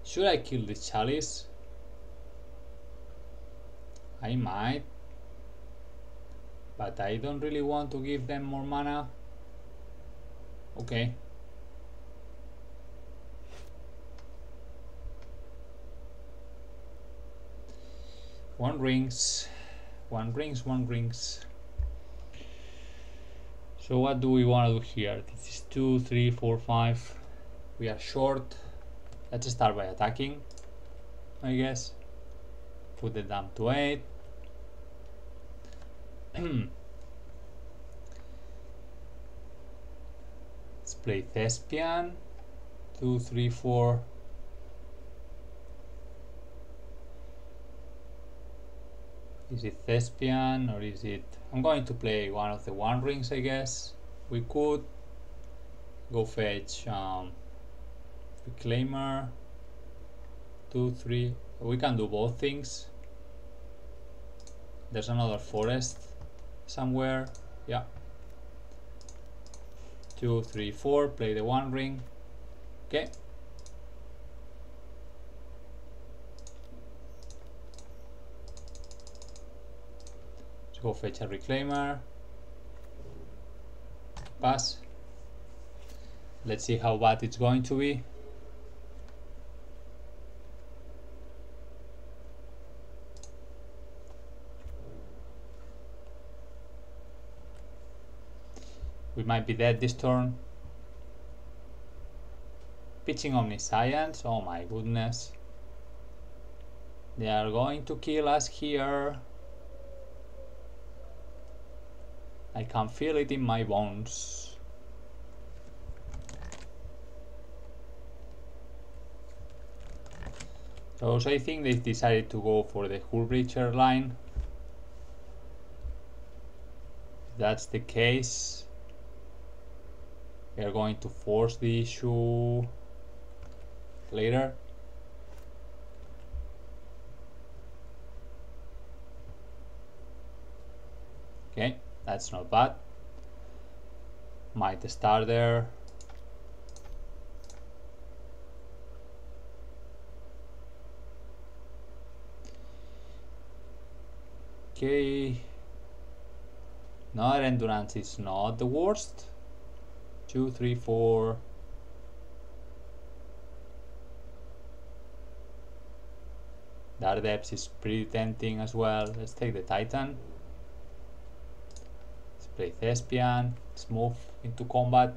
Should I kill this chalice? I might, but I don't really want to give them more mana. Okay. One rings. So what do we want to do here? This is 2, 3, 4, 5. We are short. Let's start by attacking, I guess. Put the dam to 8. Let's play Thespian. 2, 3, 4. Is it Thespian or is it... I'm going to play one of the one rings, I guess. We could go fetch Reclaimer. 2, 3. We can do both things. There's another forest somewhere. Yeah. 2, 3, 4. Play the one ring. Okay. Let's go fetch a Reclaimer. Pass. Let's see how bad it's going to be. We might be dead this turn. Pitching Omniscience, oh my goodness. They are going to kill us here. I can feel it in my bones. So I think they decided to go for the Hullbreacher line. If that's the case, we are going to force the issue later. Okay, that's not bad. Might start there. Okay. Another endurance is not the worst. 2, 3, 4. Dark Depths is pretty tempting as well. Let's take the Titan. Let's play Thespian. Let's move into combat.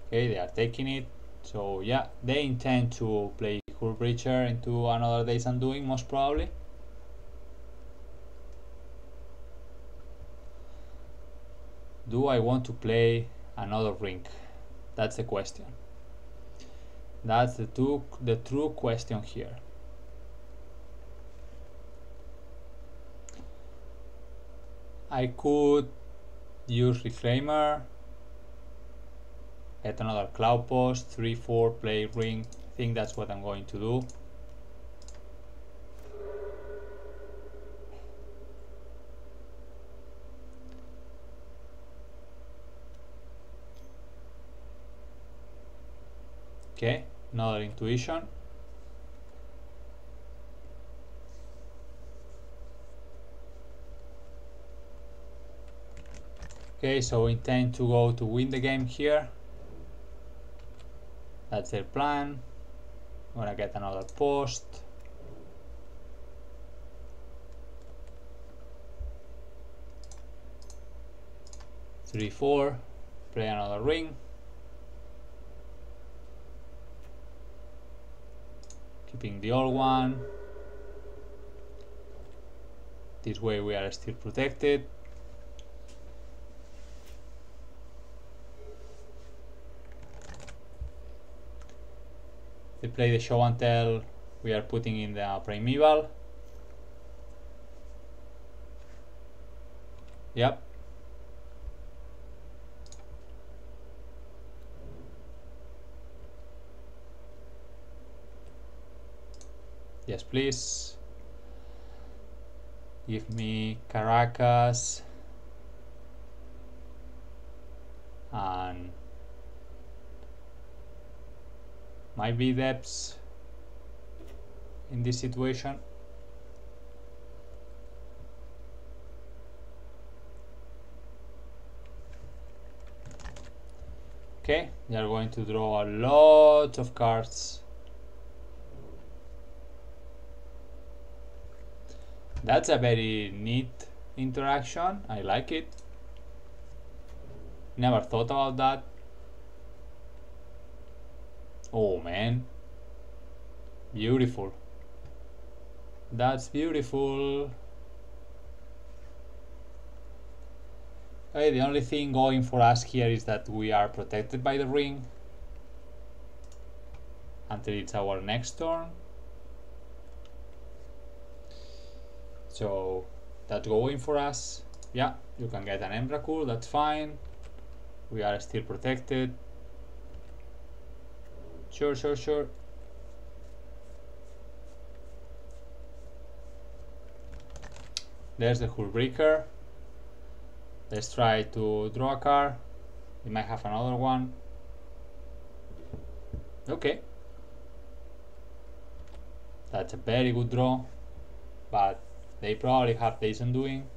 Okay, they are taking it. So yeah, they intend to play Hullbreacher into another Day's Undoing, most probably. Do I want to play another ring? That's the question. That's the true question here. I could use Reclaimer, get another Cloudpost, 3, 4, play ring. I think that's what I'm going to do. Okay, another intuition. Okay, so intend to go to win the game here. That's their plan. I'm gonna get another post. Three, 4, play another ring. Keeping the old one. This way we are still protected. They play the show and tell. We are putting in the primeval. Yep. Yes, please. Give me Caracas and might be depths in this situation. Okay, they are going to draw a lot of cards. That's a very neat interaction. I like it. Never thought about that. Oh man, beautiful. That's beautiful. Okay, the only thing going for us here is that we are protected by the ring until it's our next turn. So that's going for us. Yeah, you can get an Emrakul, that's fine. We are still protected. Sure. There's the Hullbreaker. Let's try to draw a card. We might have another one. Okay. That's a very good draw, but they probably have Days Undoing.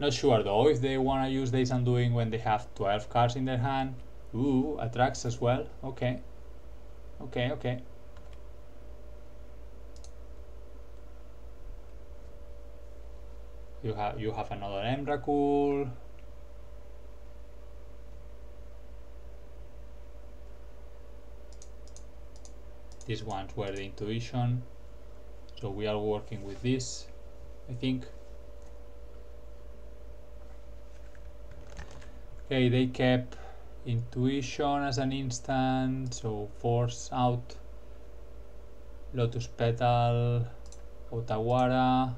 Not sure though if they want to use Days Undoing when they have 12 cards in their hand. Ooh, attracts as well. Okay. You have another Emrakul. These ones were the Intuition, so we are working with this, I think. Okay, they kept Intuition as an instant, so force out Lotus Petal, Otawara.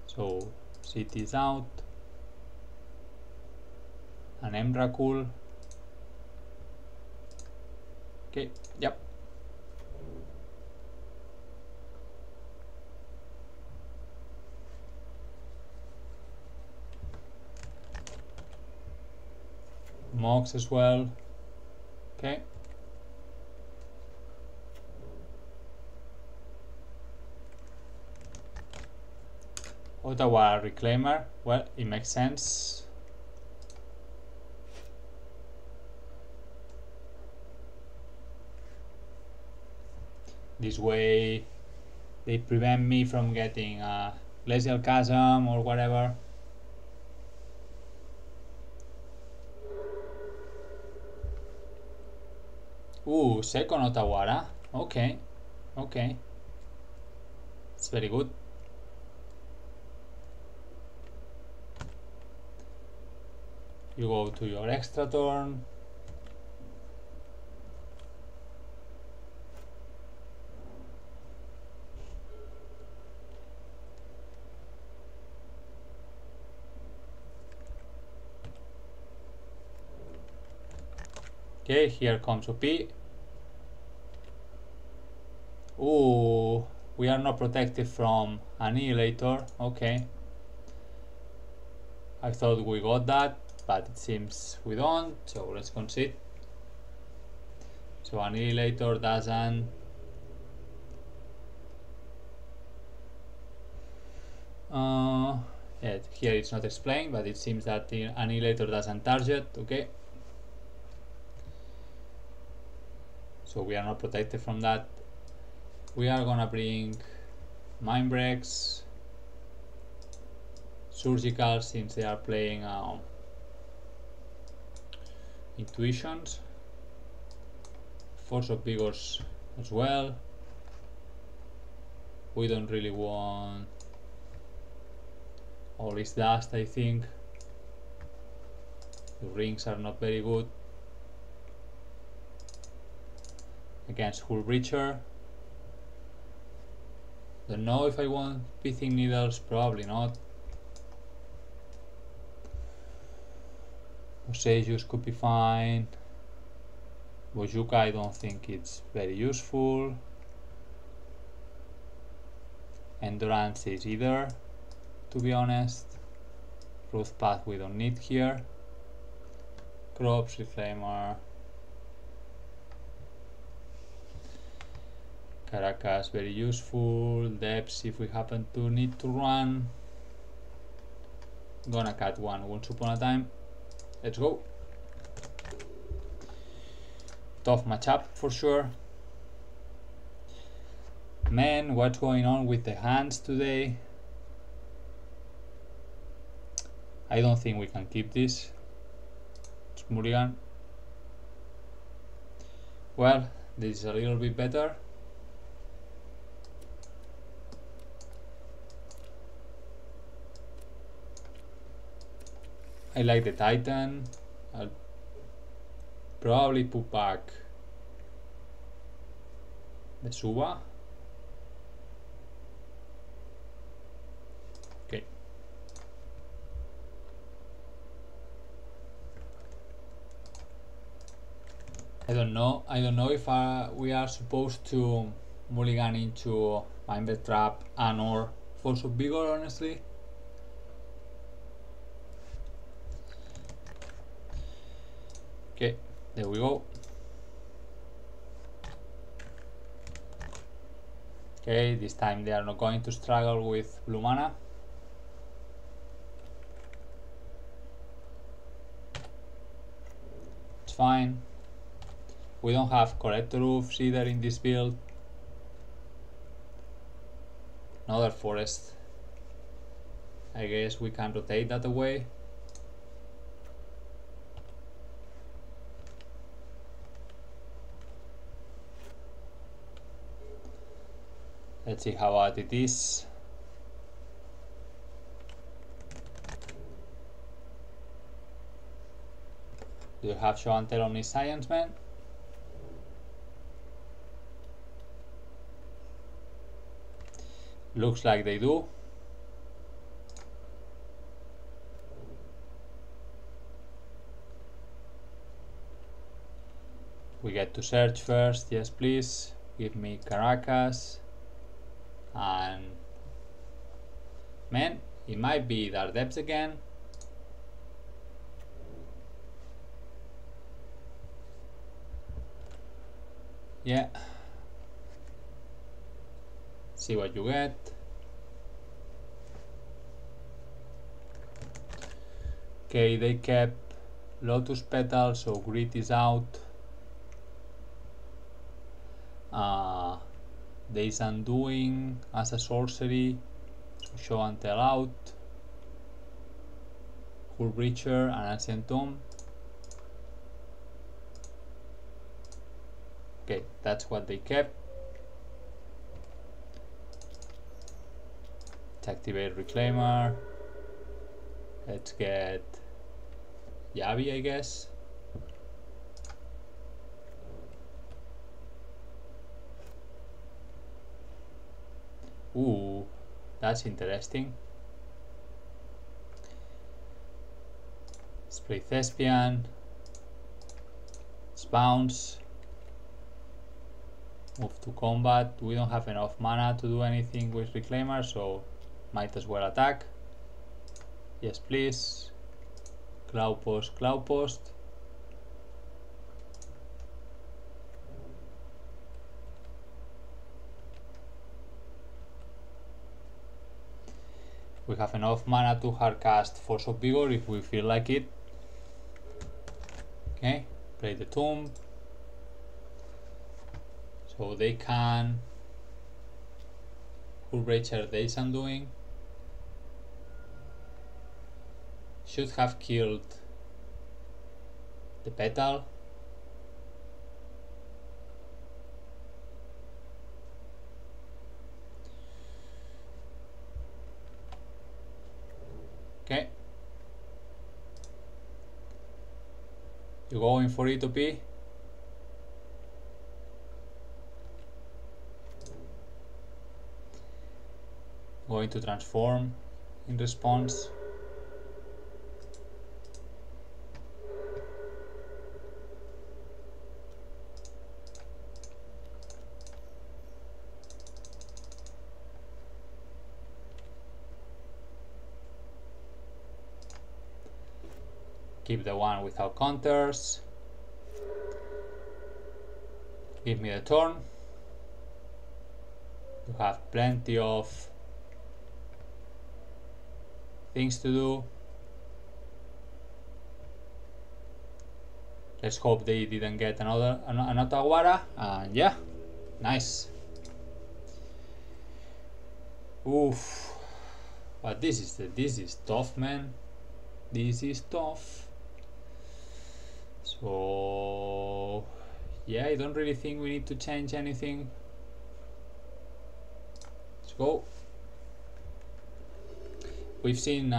So City is out. An Emrakul. Okay, yep. Mox as well. Okay. Ottawa Reclaimer. Well, it makes sense. This way they prevent me from getting a Glacial Chasm or whatever. Ooh, second Otawara. Okay. It's very good. You go to your extra turn. Okay, here comes OP. Ooh, we are not protected from Annihilator. Okay. I thought we got that, but it seems we don't, so let's concede. So Annihilator doesn't. Yeah, here it's not explained, but it seems that the Annihilator doesn't target. Okay. So we are not protected from that. We are gonna bring Mind Breaks, Surgical, since they are playing Intuitions, Force of Vigors as well. We don't really want all this dust, I think. The rings are not very good against Hullbreacher. Don't know if I want Pithing Needles, probably not. Orzhov could be fine. Bojuka, I don't think it's very useful. Endurance is either, to be honest. Truth Path we don't need here. Crops, Reclaimer. Caracas very useful. Depths if we happen to need to run. Gonna cut one once upon a time. Let's go. Tough matchup for sure. Man, what's going on with the hands today? I don't think we can keep this. It's mulligan. Well, this is a little bit better. I like the Titan. I'll probably put back the Suba. Okay. I don't know if we are supposed to mulligan into Mindbed Trap and or Force of Vigor, honestly. Okay, there we go. Okay, this time they are not going to struggle with blue mana. It's fine. We don't have Collector Roofs either in this build. Another forest. I guess we can rotate that away. Let's see how bad it is. Do you have show and tell on his Science Man? Looks like they do. We get to search first, yes please. Give me Caracas. And man, it might be Dark Depths again. Yeah. See what you get. Okay, they kept Lotus Petal, so Grit is out. Days Undoing as a sorcery, so show and tell out. Hull Breacher and Ancient Tomb. Okay, that's what they kept. Let's activate Reclaimer. Let's get Yavi, I guess. Ooh, that's interesting. Let's play Thespian. Let's bounce. Move to combat. We don't have enough mana to do anything with Reclaimer, so might as well attack. Yes, please. Cloudpost, Cloudpost. We have enough mana to hardcast Force of Vigor if we feel like it. Okay, play the Tomb. So they can Hull Breacher Days Undoing. Should have killed the Petal. Okay. You going for it, OP? Going to transform in response. Keep the one without counters. Give me the turn. You have plenty of things to do. Let's hope they didn't get another Aguara, and yeah, nice. Oof, but this is tough, man. This is tough. So yeah, I don't really think we need to change anything. Let's go. We've seen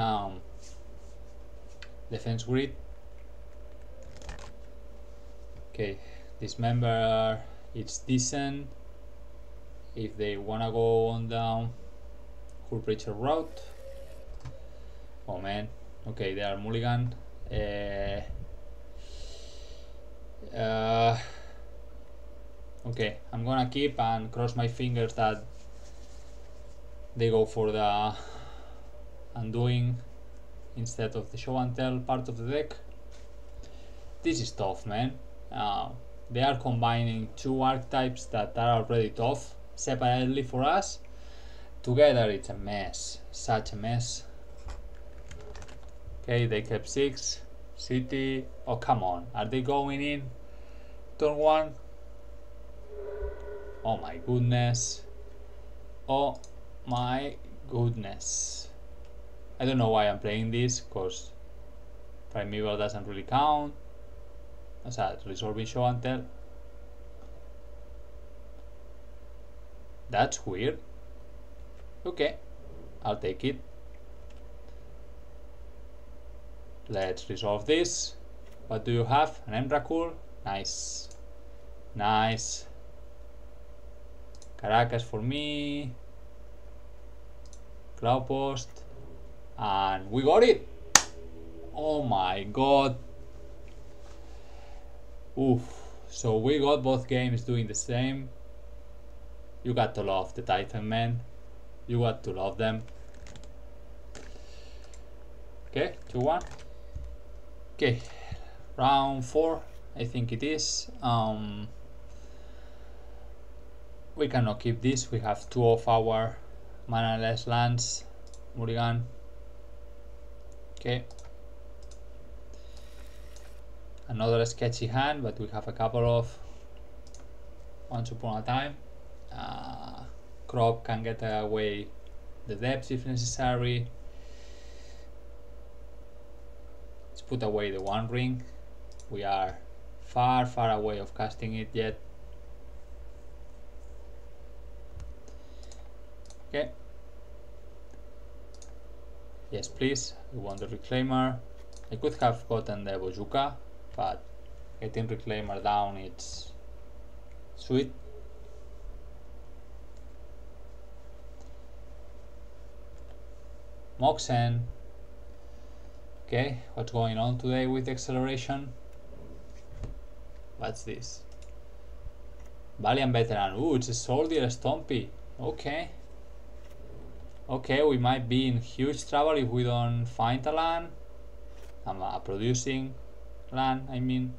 defense grid. Okay, this member, it's decent if they wanna go on the Hull Breacher route. Oh man, okay, they are mulligan. Okay, I'm gonna keep and cross my fingers that they go for the undoing instead of the show and tell part of the deck. This is tough, man. They are combining two archetypes that are already tough separately for us. Together it's a mess, such a mess. Okay, they kept 6 city. Oh come on, are they going in turn 1? Oh my goodness, oh my goodness. I don't know why I'm playing this, because Primeval doesn't really count. What's that? Resolving show and tell. That's weird. Okay, I'll take it. Let's resolve this. What do you have? An Emrakul? Nice. Nice. Caracas for me. Cloudpost. And we got it! Oh my god. Oof. So we got both games doing the same. You got to love the Titan, man. You got to love them. Okay, 2-1. Okay, round 4, I think it is. We cannot keep this. We have 2 of our mana-less lands. Mulligan. Okay. Another sketchy hand, but we have a couple of once upon a time. Crop can get away the depths if necessary. Let's put away the One Ring. We are far away of casting it yet. Okay. Yes, please. We want the Reclaimer. I could have gotten the Bojuka, but getting Reclaimer down, it's sweet. Moxen. Okay, what's going on today with acceleration? What's this? Valiant Veteran. Ooh, it's a Soldier Stompy. Okay. Okay, we might be in huge trouble if we don't find a land. A producing land, I mean.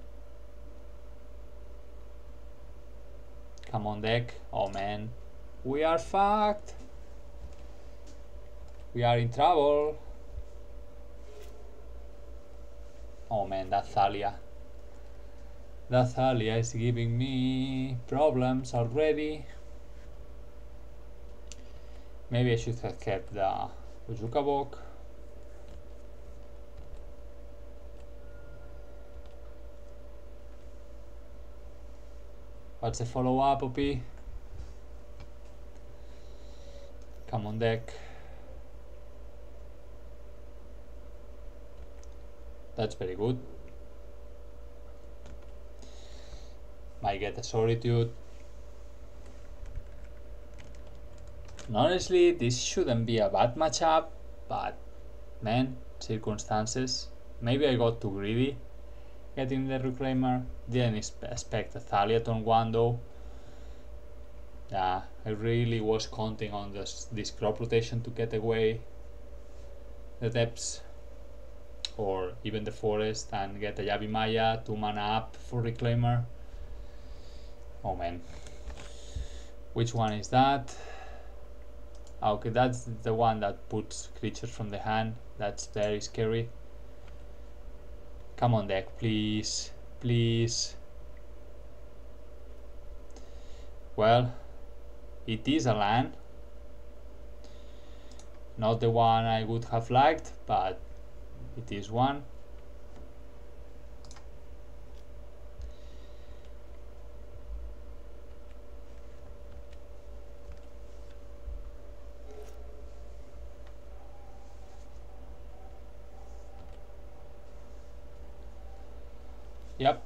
Come on, deck. Oh man. We are fucked. We are in trouble. Oh man, that Thalia. That Thalia is giving me problems already. Maybe I should have kept the Bojuka book. What's the follow-up, OP? Come on, deck. That's very good. Might get a Solitude. And honestly, this shouldn't be a bad matchup, but man, circumstances. Maybe I got too greedy getting the Reclaimer. Didn't expect a Thalia turn 1 though. Yeah, I really was counting on this crop rotation to get away the depths or even the forest and get a Yavimaya 2 mana up for Reclaimer. Oh man, which one is that? Okay, that's the one that puts creatures from the hand. That's very scary. Come on, deck, please. please. Well, it is a land. Not the one I would have liked, but it is one. Yep.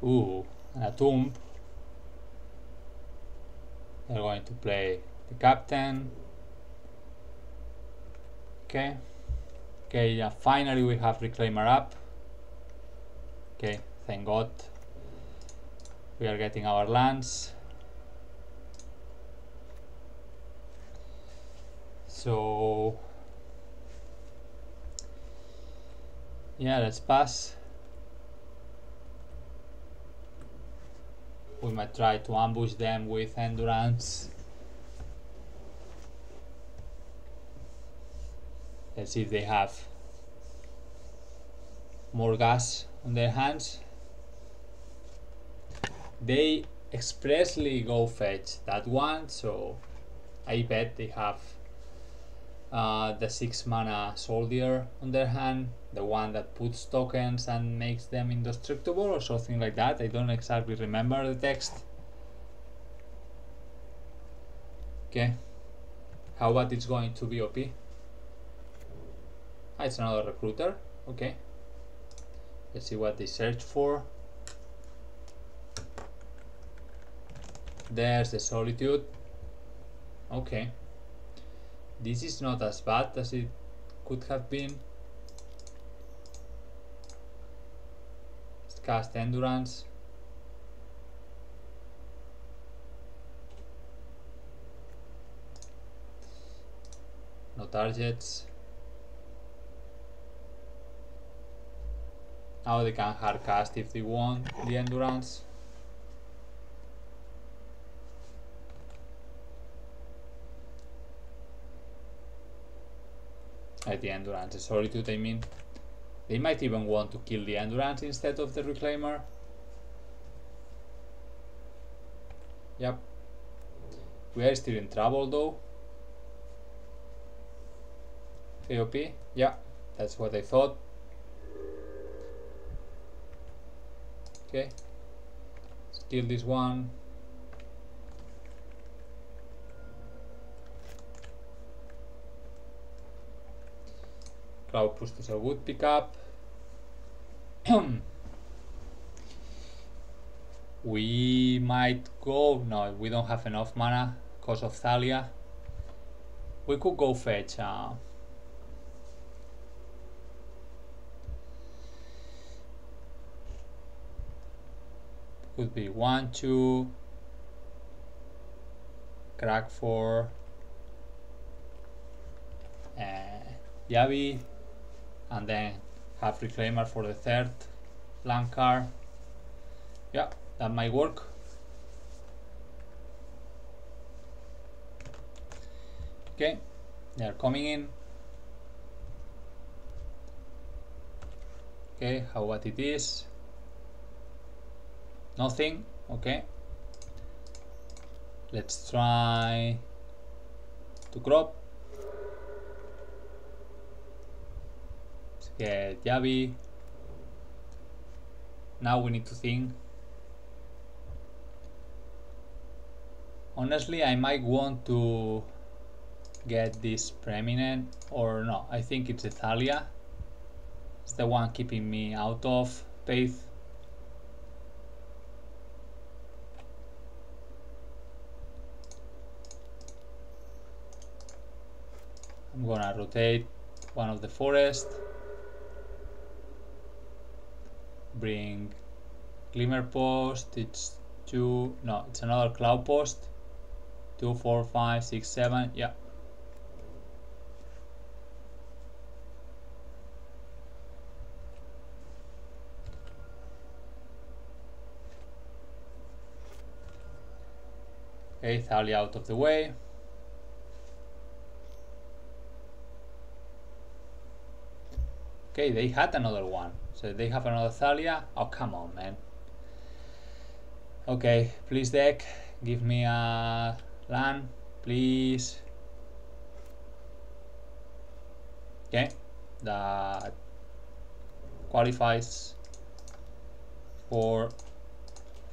Ooh, a tomb. They're going to play the captain. Okay. Okay, yeah, finally we have Reclaimer up. Okay, thank God. We are getting our lands. So yeah, let's pass. We might try to ambush them with endurance. Let's see if they have more gas on their hands. They expressly go fetch that one, so I bet they have the 6 mana soldier on their hand, the one that puts tokens and makes them indestructible or something like that. I don't exactly remember the text. Okay, how about it's going to be OP? Ah, it's another recruiter. Okay, let's see what they search for. There's the Solitude. Okay, this is not as bad as it could have been. Let's cast Endurance. No targets. Now they can hard cast if they want the Endurance. The Endurance, the Solitude, I mean. They might even want to kill the Endurance instead of the Reclaimer. Yep. We are still in trouble though. AOP? Yeah, that's what I thought. Okay. Let's kill this one. Cloudpost is a good pickup. We might go. No, we don't have enough mana because of Thalia. We could go fetch. Could be 1, 2, crack 4, Yavi, and then have Reclaimer for the third land card. Yeah, that might work. Okay, they're coming in. Okay, how what it is? Nothing. Okay, let's try to crop. Let's get Yavi. Now we need to think. Honestly, I might want to get this Preeminent, or no, I think it's Thalia. It's the one keeping me out of Faith. I'm gonna rotate one of the forest, bring Glimmer Post. It's 2, no, it's another Cloudpost. 2, 4, 5, 6, 7. Yeah. Okay, Thalia out of the way. Okay, they had another one. So they have another Thalia. Oh, come on, man. Okay, please deck, give me a land, please. Okay, that qualifies. 4,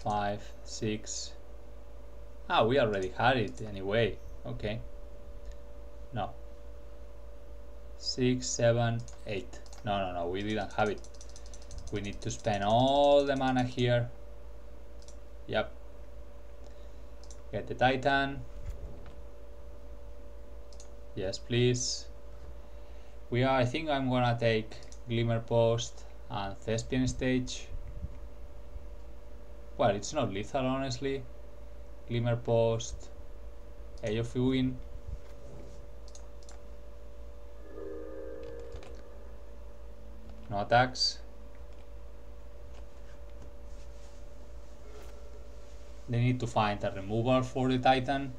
5, 6. Ah, we already had it anyway. Okay. No. 6, 7, 8. No, we didn't have it. We need to spend all the mana here. Yep. Get the Titan. Yes, please. I think I'm gonna take Glimmer Post and Thespian Stage. Well, it's not lethal, honestly. Glimmer Post, Age of Win. No attacks. They need to find a removal for the Titan.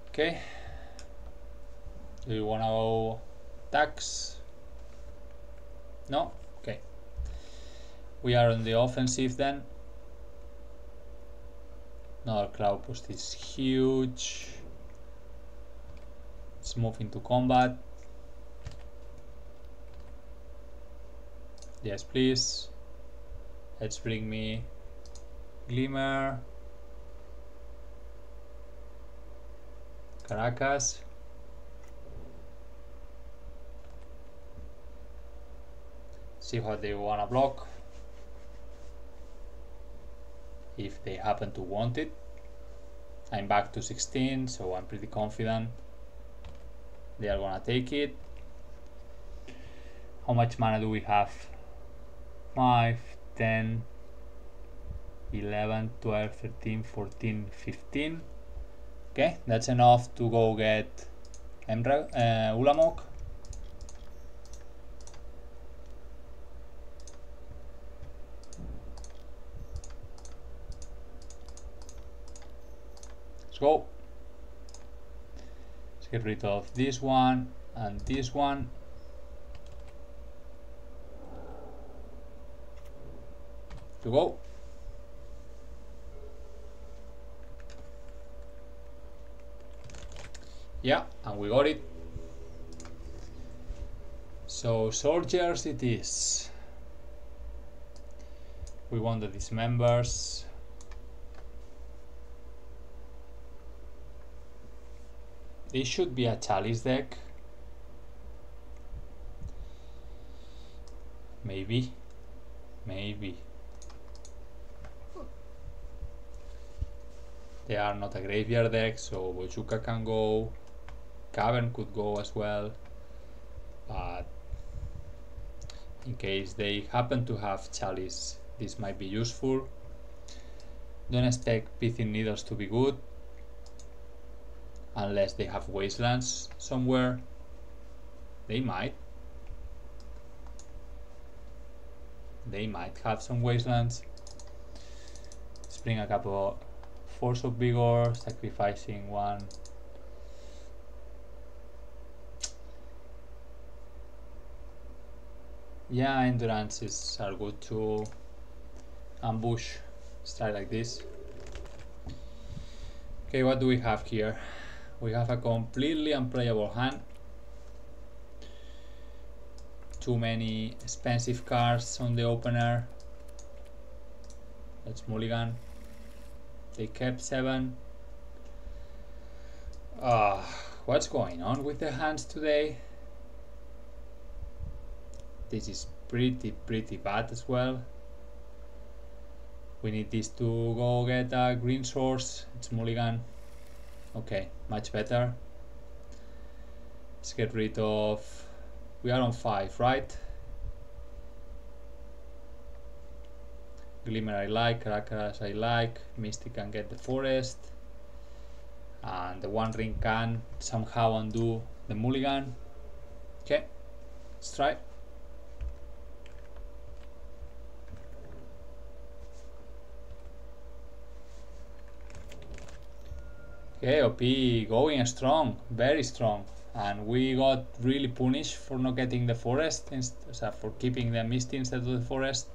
Okay. Do you wanna go attacks? No? Okay. We are on the offensive then. Another Cloudpost is huge. Let's move into combat. Yes, please. Let's bring me Glimmer. Caracas. See what they wanna block. If they happen to want it. I'm back to 16, so I'm pretty confident they are gonna take it. How much mana do we have? 5, 10, 11, 12, 13, 14, 15. Okay, that's enough to go get Ulamog. Let's go. Let's get rid of this one and this one. To go. Yeah, and we got it. So soldiers it is. We want the dismembers. This should be a chalice deck. Maybe. They are not a graveyard deck, so Bojuka can go. Cavern could go as well. But in case they happen to have chalice, this might be useful. Don't expect Pithing Needles to be good. Unless they have wastelands somewhere. They might. They might have some wastelands. Let's bring a couple Force of Vigor, sacrificing one. Yeah, endurances are good to ambush. Start like this. Okay, what do we have here? We have a completely unplayable hand. Too many expensive cards on the opener. Let's mulligan. They kept 7. What's going on with the hands today? This is pretty bad as well. We need this to go get a green source. It's mulligan. Okay, much better. Let's get rid of... We are on 5, right? Glimmer I like, Caracas I like, Mystic can get the forest. And the One Ring can somehow undo the mulligan. Okay, let's try. Okay, OP going strong, very strong. And we got really punished for not getting the forest, for keeping the misty instead of the forest.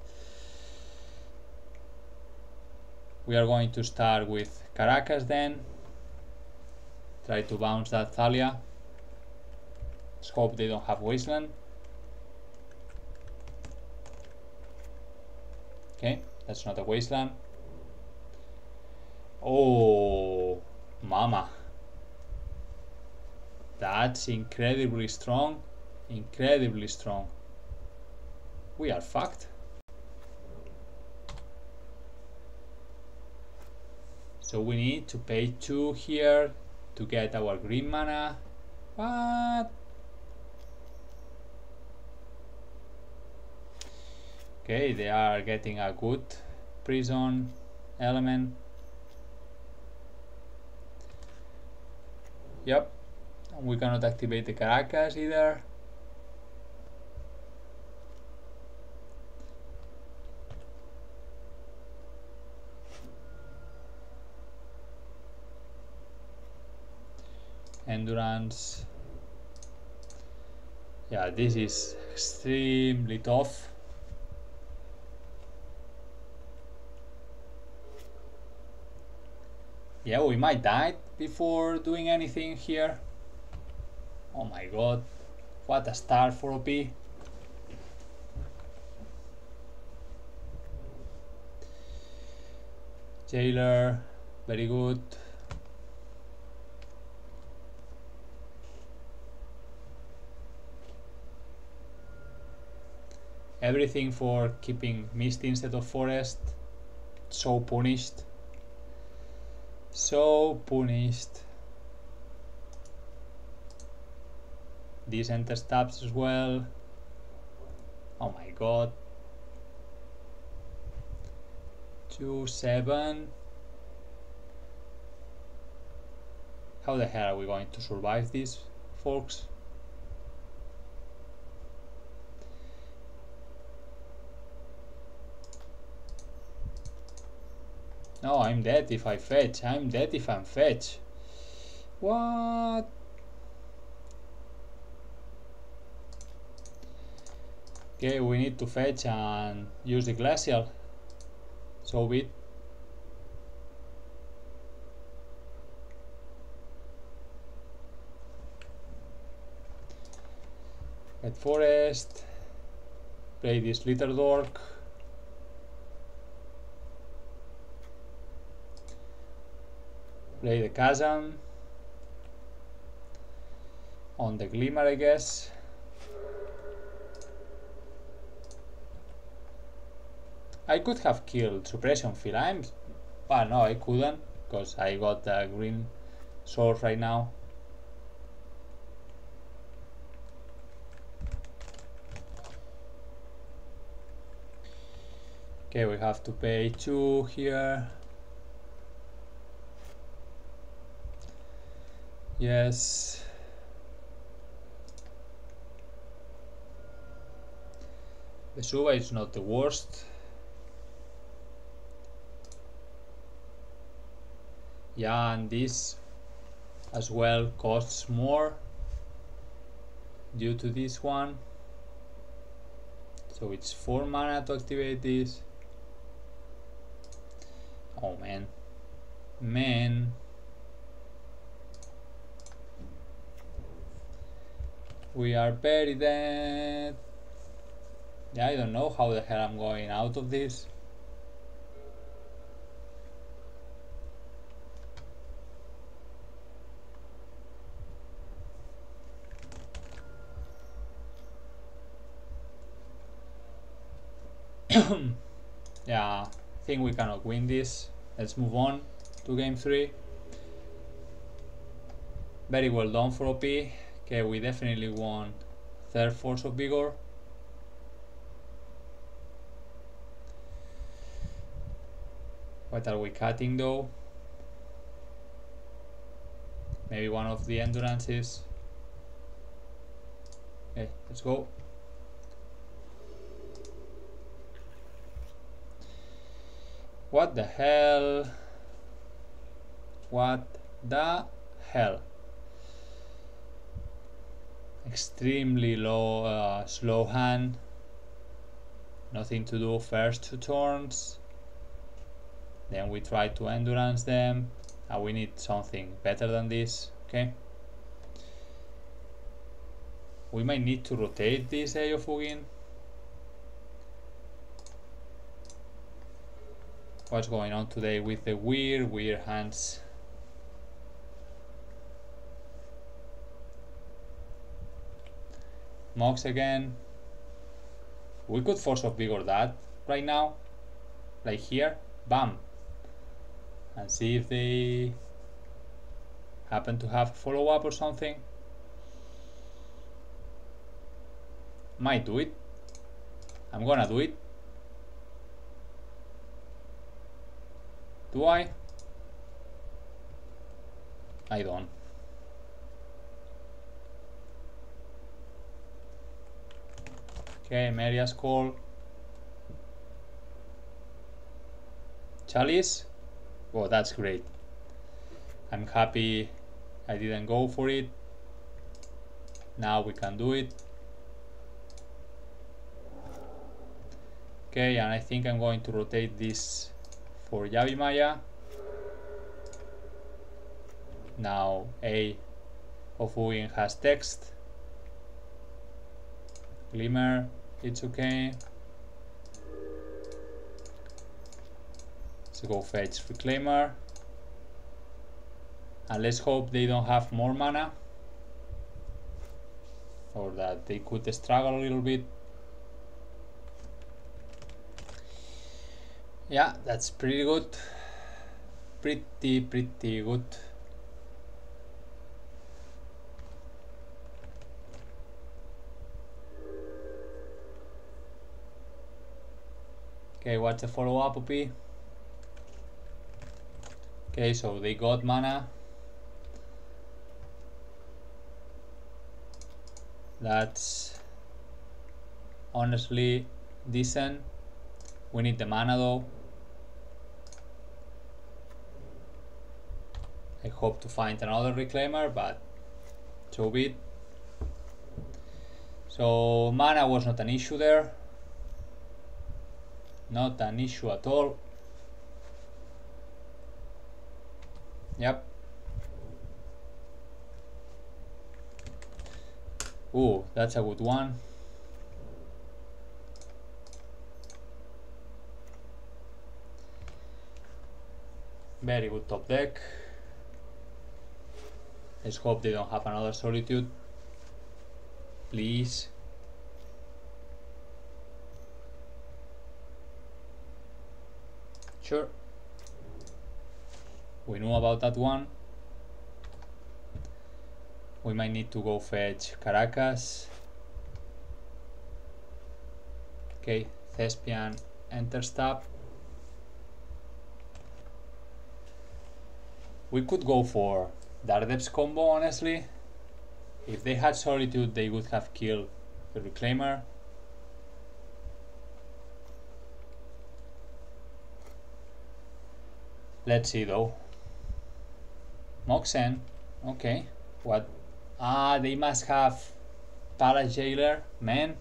We are going to start with Caracas then. Try to bounce that Thalia. Let's hope they don't have Wasteland. Okay, that's not a Wasteland. Oh, mama. That's incredibly strong. Incredibly strong. We are fucked. So we need to pay 2 here to get our green mana. What? Okay, they are getting a good prison element. Yep, we cannot activate the Caracas either. Endurance. Yeah, this is extremely tough. Yeah, we might die before doing anything here. Oh my god, what a start for OP. Jailer, very good. Everything for keeping Misty instead of Forest. So punished. So punished. These enter stabs as well. Oh my god. 2-7. How the hell are we going to survive this, folks? No, I'm dead if I fetch. I'm dead if I'm fetch. What? Okay, we need to fetch and use the glacial. So be it. Get forest. Play this Litter Dork. Play the chasm on the glimmer, I guess. I could have killed suppression field. But no, I couldn't because I got the green sword right now. Okay, we have to pay 2 here. Yes. The Suba is not the worst. Yeah, and this as well costs more due to this one. So it's 4 mana to activate this. Oh man. Man. We are very dead. Yeah, I don't know how the hell I'm going out of this. Yeah, I think we cannot win this. Let's move on to game 3. Very well done for OP. Okay, we definitely won 3rd Force of Vigor. What are we cutting though? Maybe one of the endurances. Okay, let's go. What the hell? What the hell? Extremely low, slow hand. Nothing to do first 2 turns. Then we try to endurance them. And we need something better than this. Okay. We might need to rotate this Eofugin. What's going on today with the weird hands? Mox again. We could force of vigor that right now, like here, bam, and see if they happen to have follow up or something. Might do it. I'm gonna do it. Do I? I don't. Okay, Maria's call. Chalice? Oh, that's great. I'm happy I didn't go for it. Now we can do it. Okay, and I think I'm going to rotate this for Yavimaya. Now A of Uin has text. Glimmer, it's okay. Let's go fetch Reclaimer. And let's hope they don't have more mana. Or that they could struggle a little bit. Yeah, that's pretty good. Pretty good. Okay, what's the follow-up, OP? Okay, so they got mana. That's honestly decent. We need the mana though. I hope to find another Reclaimer, but so be it. So mana was not an issue there. Not an issue at all. Yep. Ooh, that's a good one. Very good top deck. Let's hope they don't have another Solitude. Please. Sure. We knew about that one. We might need to go fetch Caracas. Okay, Thespian enters tap. We could go for Daredev's combo, honestly. If they had Solitude, they would have killed the Reclaimer. Let's see though. Moxen, okay. What? Ah, they must have Para Jailer, man.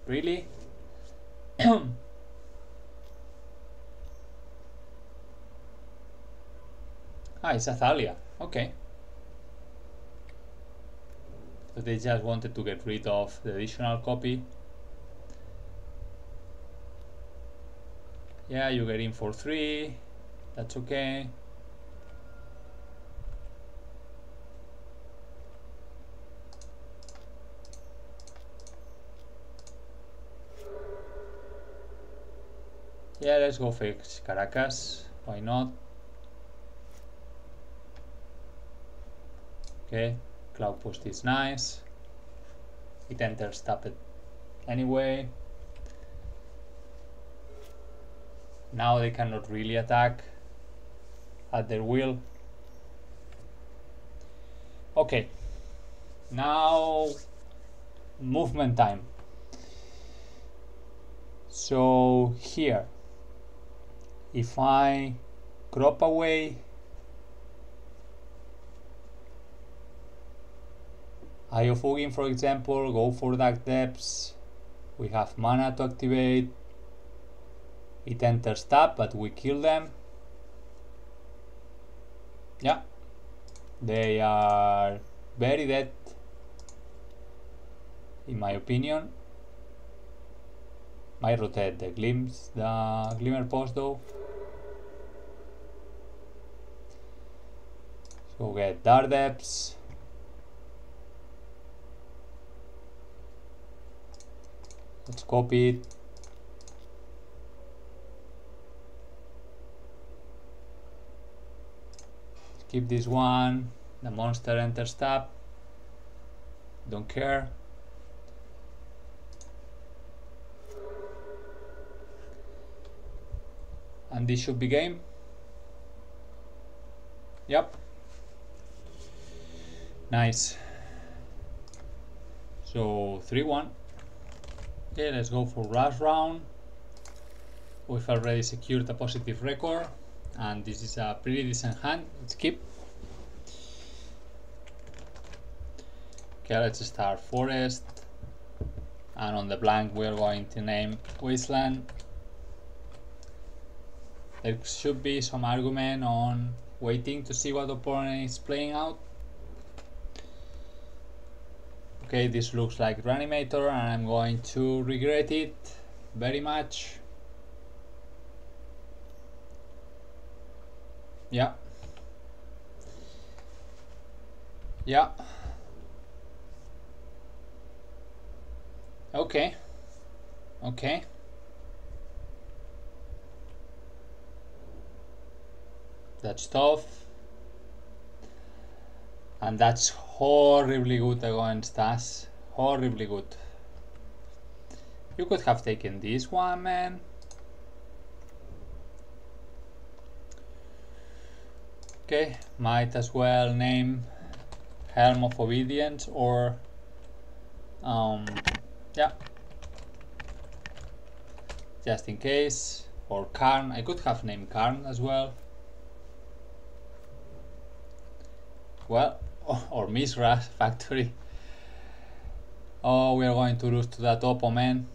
Really? Ah, it's Athalia. Okay. So they just wanted to get rid of the additional copy. Yeah, you get in for 3. That's okay. Yeah, let's go fix Caracas. Why not? Okay, Cloudpost is nice. It enters tapped anyway. Now they cannot really attack at their will. Okay, now movement time. So here, if I crop away Eye of Ugin, for example, go for Dark Depths, we have mana to activate, it enters tap, but we kill them. Yeah, they are very dead, in my opinion. Might rotate the Glimmer Post though. So get Dark Depths. Let's copy it. Keep this one. The monster enters tap. Don't care. And this should be game. Yep. Nice. So 3-1. Okay, let's go for last round. We've already secured a positive record, and this is a pretty decent hand. Let's keep. Okay, let's start Forest, and on the blank we are going to name Wasteland. There should be some argument on waiting to see what the opponent is playing out. Okay, this looks like Reanimator, and I'm going to regret it very much. Yeah. Yeah. Okay. Okay. That's tough. And that's horribly good against us. Horribly good. You could have taken this one, man. Okay, might as well name Helm of Obedience or yeah, just in case, or Karn. I could have named Karn as well. Well, or Misra Factory. Oh, we are going to lose to that Oppo, man.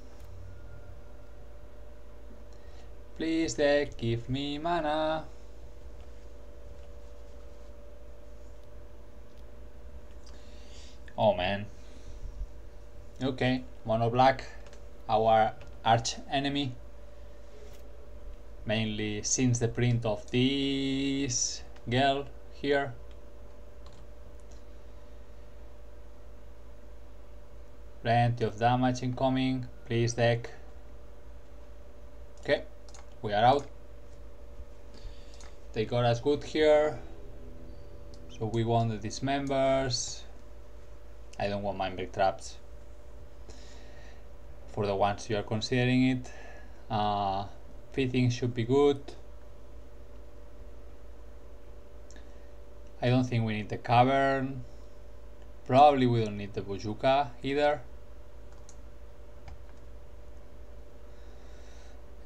Please, deck, give me mana. Oh man. Okay, mono black, our arch enemy. Mainly since the print of this girl here. Plenty of damage incoming. Please, deck. Okay, we are out. They got us good here. So we want the dismembers. I don't want Mindbreak traps. For the ones you are considering it. Fitting should be good. I don't think we need the cavern. Probably we don't need the Bojuka either.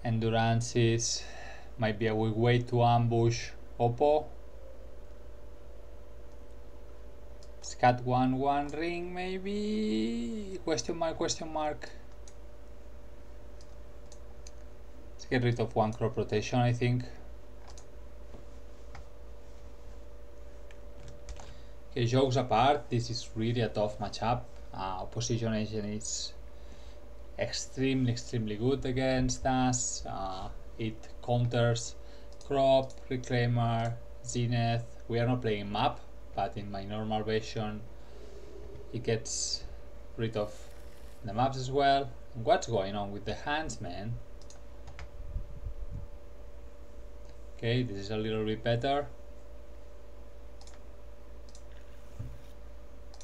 Endurance might be a weak way to ambush Oppo. Scat 1/1 ring maybe? Question mark, question mark. Let's get rid of one crop rotation, I think. Okay, jokes apart, this is really a tough matchup. Opposition agent is extremely good against us. It counters crop, reclaimer, zenith. We are not playing map, but in my normal version it gets rid of the maps as well. And what's going on with the hands, man? Okay, this is a little bit better.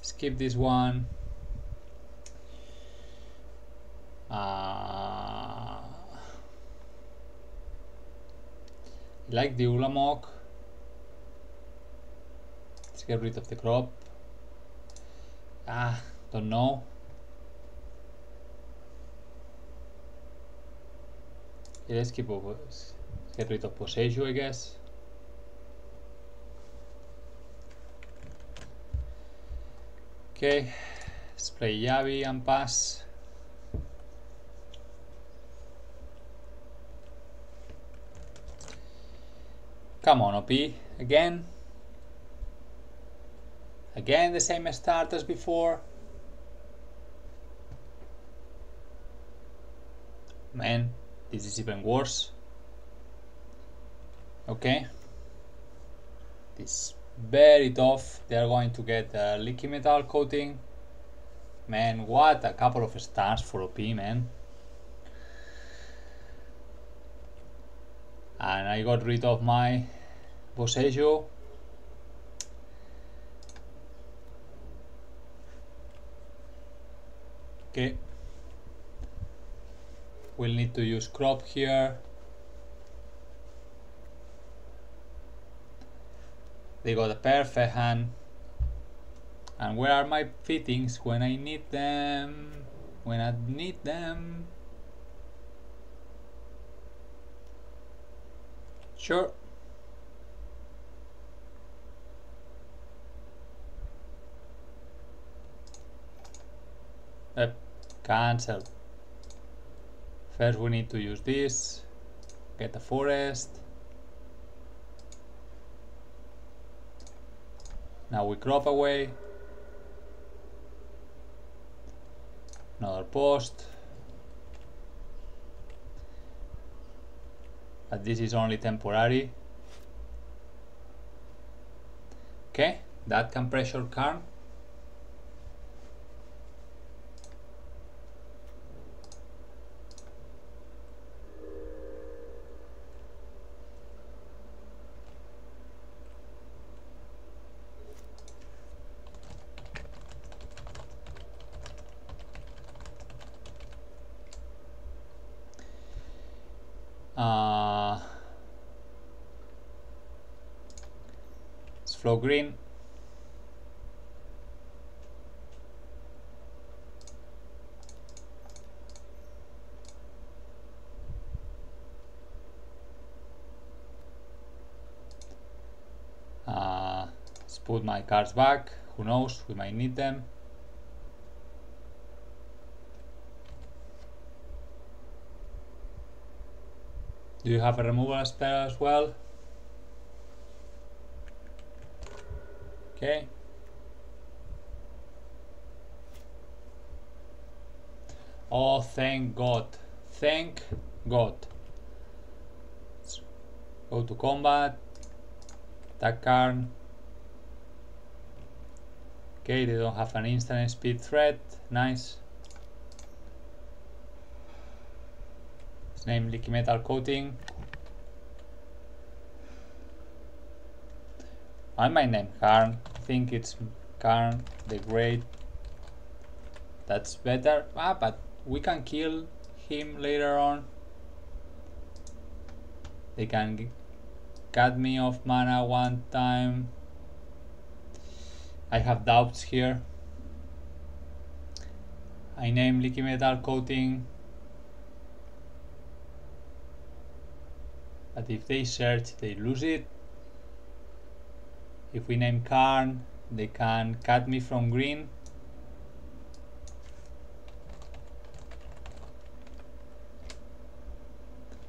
Skip this one. I like the Ulamog. Let's get rid of the crop. Don't know. Okay, let's get rid of Poseidon, I guess. Okay, let's play Yavi and pass. Come on, OP, again. Again the same start as before. Man, this is even worse. Okay. This is very tough. They are going to get a leaky metal coating. Man, what a couple of stars for OP, man. And I got rid of my Bosejo. Okay. We'll need to use crop here. They got a perfect hand. And where are my fittings when I need them? When I need them. Sure. Cancel. First we need to use this. Get a forest. Now we crop away. Another post. But this is only temporary. Okay, that can pressure Karn. It's flow green. Let's put my cards back. Who knows? We might need them. Do you have a removal spell as well? Okay. Oh, thank God. Thank God. Let's go to combat. Attack Karn. Okay, they don't have an instant speed threat. Nice. His name Leaky Metal Coating. I might name Karn. I think it's Karn the Great. That's better. But we can kill him later on. They can cut me off mana one time. I have doubts here. I name Leaky Metal Coating. But if they search, they lose it. If we name Karn, they can cut me from green.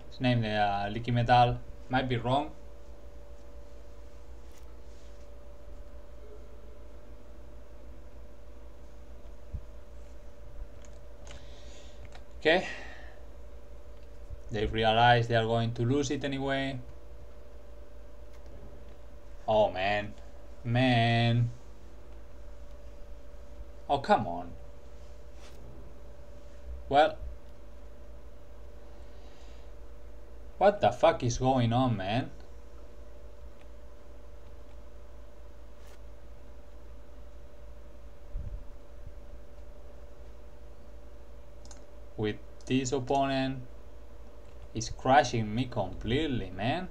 Let's name the Leaky Metal. Might be wrong. Okay. They realize they are going to lose it anyway. Oh man. Man. Oh, come on. Well. What the fuck is going on, man? With this opponent is crushing me completely, man.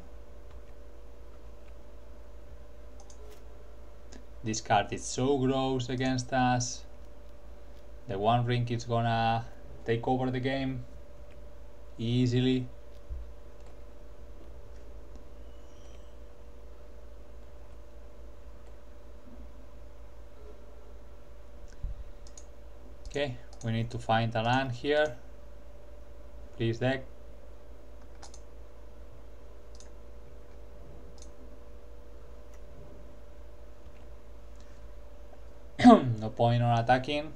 This card is so gross against us. The One Ring is gonna take over the game easily. Okay, we need to find a land here. Please deck. No point on attacking.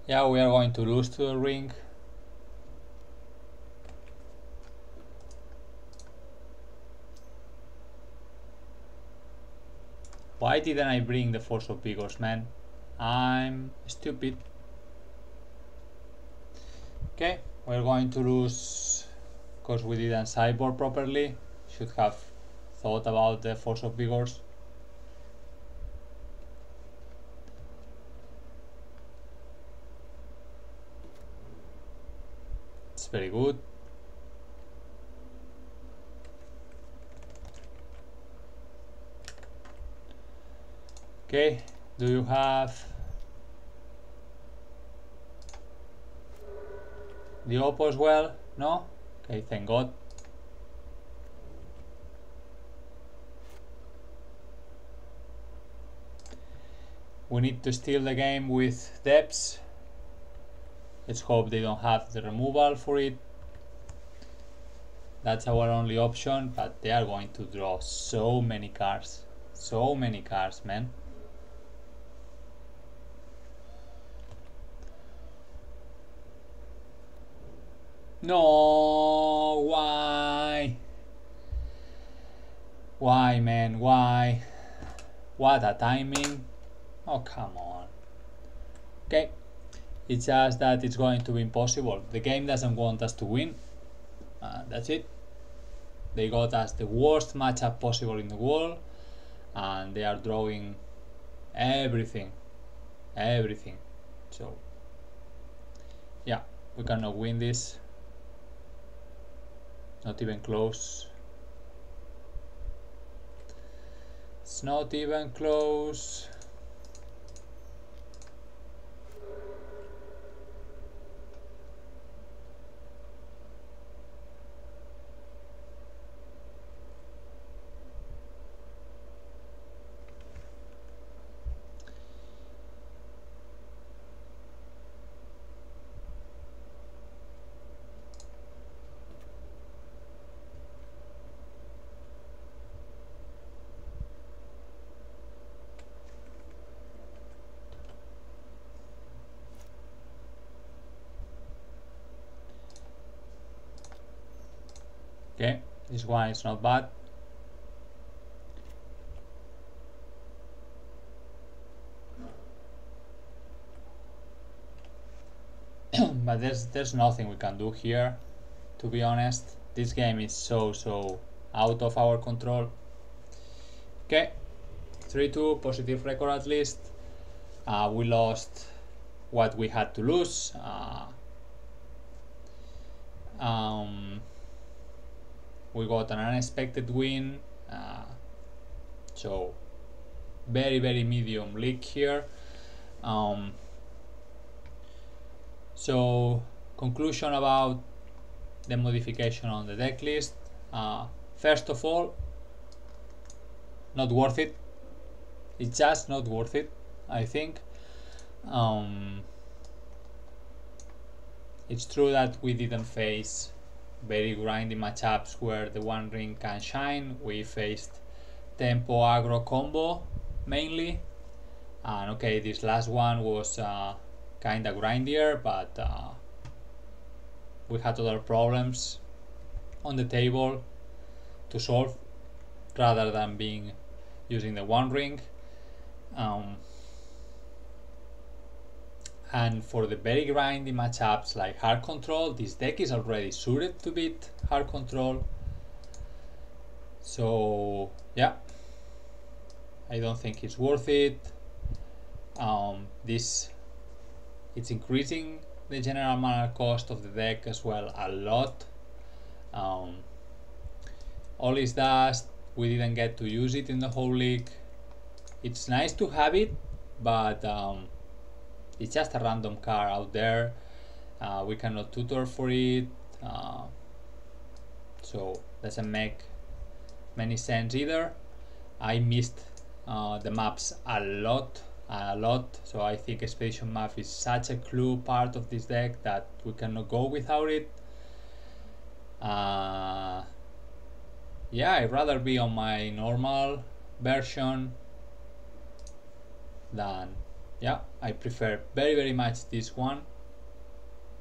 Yeah, we are going to lose to the ring. Why didn't I bring the Force of Vigors, man? I'm stupid. Okay, we're going to lose because we didn't sideboard properly. Should have thought about the Force of Vigors. It's very good. Okay, do you have the Oppo as well? No? Okay, thank God. We need to steal the game with depths. Let's hope they don't have the removal for it. That's our only option, but they are going to draw so many cards. So many cards, man. No, why? Why, man, why? What a timing. Oh, come on. Okay, it's just that it's going to be impossible. The game doesn't want us to win. That's it. They got us the worst matchup possible in the world, and they are drawing everything. Everything. So, yeah, we cannot win this. Not even close. It's not even close. Okay, this one is not bad. But there's nothing we can do here, to be honest. This game is so out of our control. Okay, 3-2, positive record at least. We lost what we had to lose. We got an unexpected win, so very medium league here. So conclusion about the modification on the deck list. First of all, not worth it. It's just not worth it, I think. It's true that we didn't face very grindy matchups where the one ring can shine. We faced tempo aggro combo mainly, and okay, this last one was kinda grindier, but we had other problems on the table to solve rather than using the one ring. And for the very grindy matchups like hard control, this deck is already suited to beat hard control. So yeah, I don't think it's worth it. It's increasing the general mana cost of the deck as well a lot. All is dust. We didn't get to use it in the whole league. It's nice to have it, but it's just a random card out there. We cannot tutor for it, so doesn't make many sense either. I missed the maps a lot. So I think Expedition Map is such a clue part of this deck that we cannot go without it. Yeah, I'd rather be on my normal version than, yeah, I prefer very much this one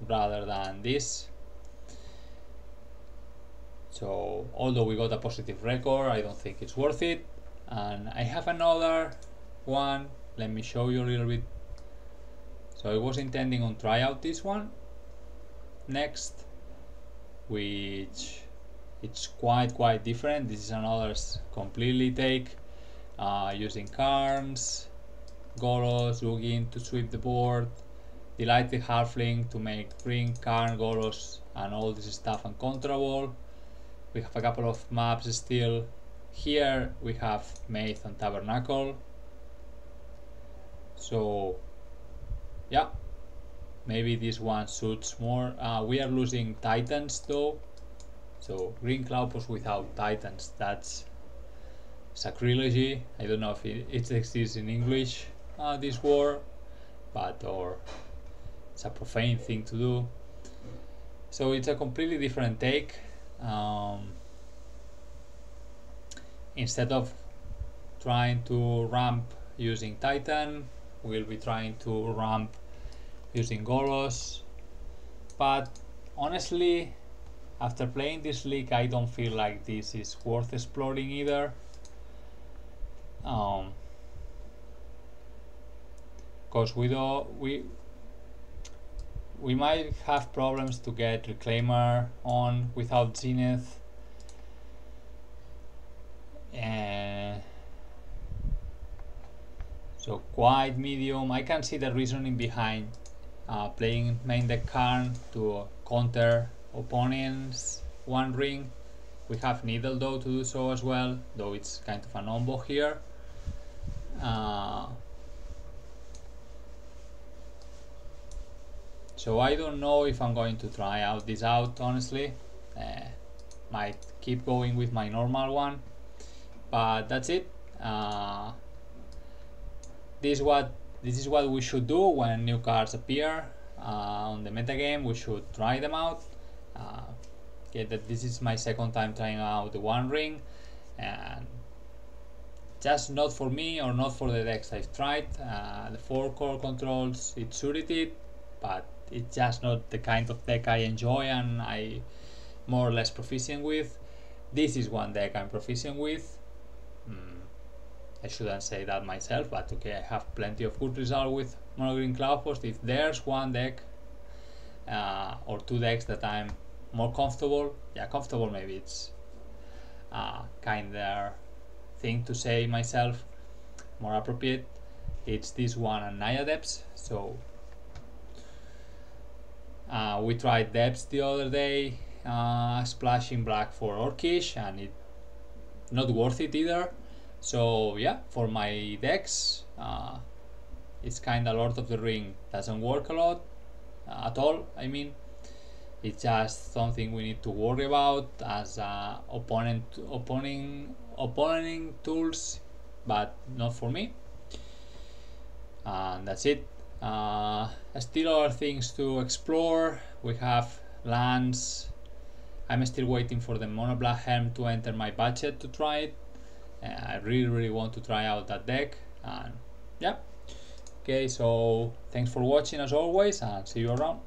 rather than this. So although we got a positive record, I don't think it's worth it. And I have another one, let me show you a little bit. So I was intending on try out this one next, which it's quite different. This is another completely take, using Karns, Golos, Ugin to sweep the board, Delighted Halfling to make Ring, Karn, Golos and all this stuff uncontrollable. We have a couple of maps still. Here we have Maith and Tabernacle. So yeah, maybe this one suits more. We are losing Titans though. So Green Cloudpost without Titans, that's sacrilege. I don't know if it exists in English, this word, but or it's a profane thing to do. So it's a completely different take. Instead of trying to ramp using Titan, we'll be trying to ramp using Golos. But honestly, after playing this league, I don't feel like this is worth exploring either. Because we might have problems to get Reclaimer on without Zenith. So quite medium. I can see the reasoning behind playing main deck Karn to counter opponents one ring. We have Needle though to do so as well, though it's kind of an combo here. So I don't know if I'm going to try out this out, honestly. Might keep going with my normal one, but that's it. This is what we should do when new cards appear on the metagame. We should try them out. That this is my second time trying out the One Ring, and just not for me or not for the decks I've tried. The 4 core controls, it suited it, but it's just not the kind of deck I enjoy and I more or less proficient with. This is one deck I'm proficient with. I shouldn't say that myself, but okay, I have plenty of good results with Mono-green Cloudpost. If there's one deck or two decks that I'm more comfortable, yeah, comfortable maybe it's kinder thing to say myself, more appropriate, it's this one and Naya Depths. So we tried Depths the other day, splashing black for Orcish, and it not worth it either. So yeah, for my decks, it's kinda Lord of the Ring doesn't work a lot at all. I mean, it's just something we need to worry about as opponent tools, but not for me. And that's it. Still other things to explore. We have lands. I'm still waiting for the Mono Black Helm to enter my budget to try it. I really want to try out that deck, and yeah. Okay, so thanks for watching as always, and see you around.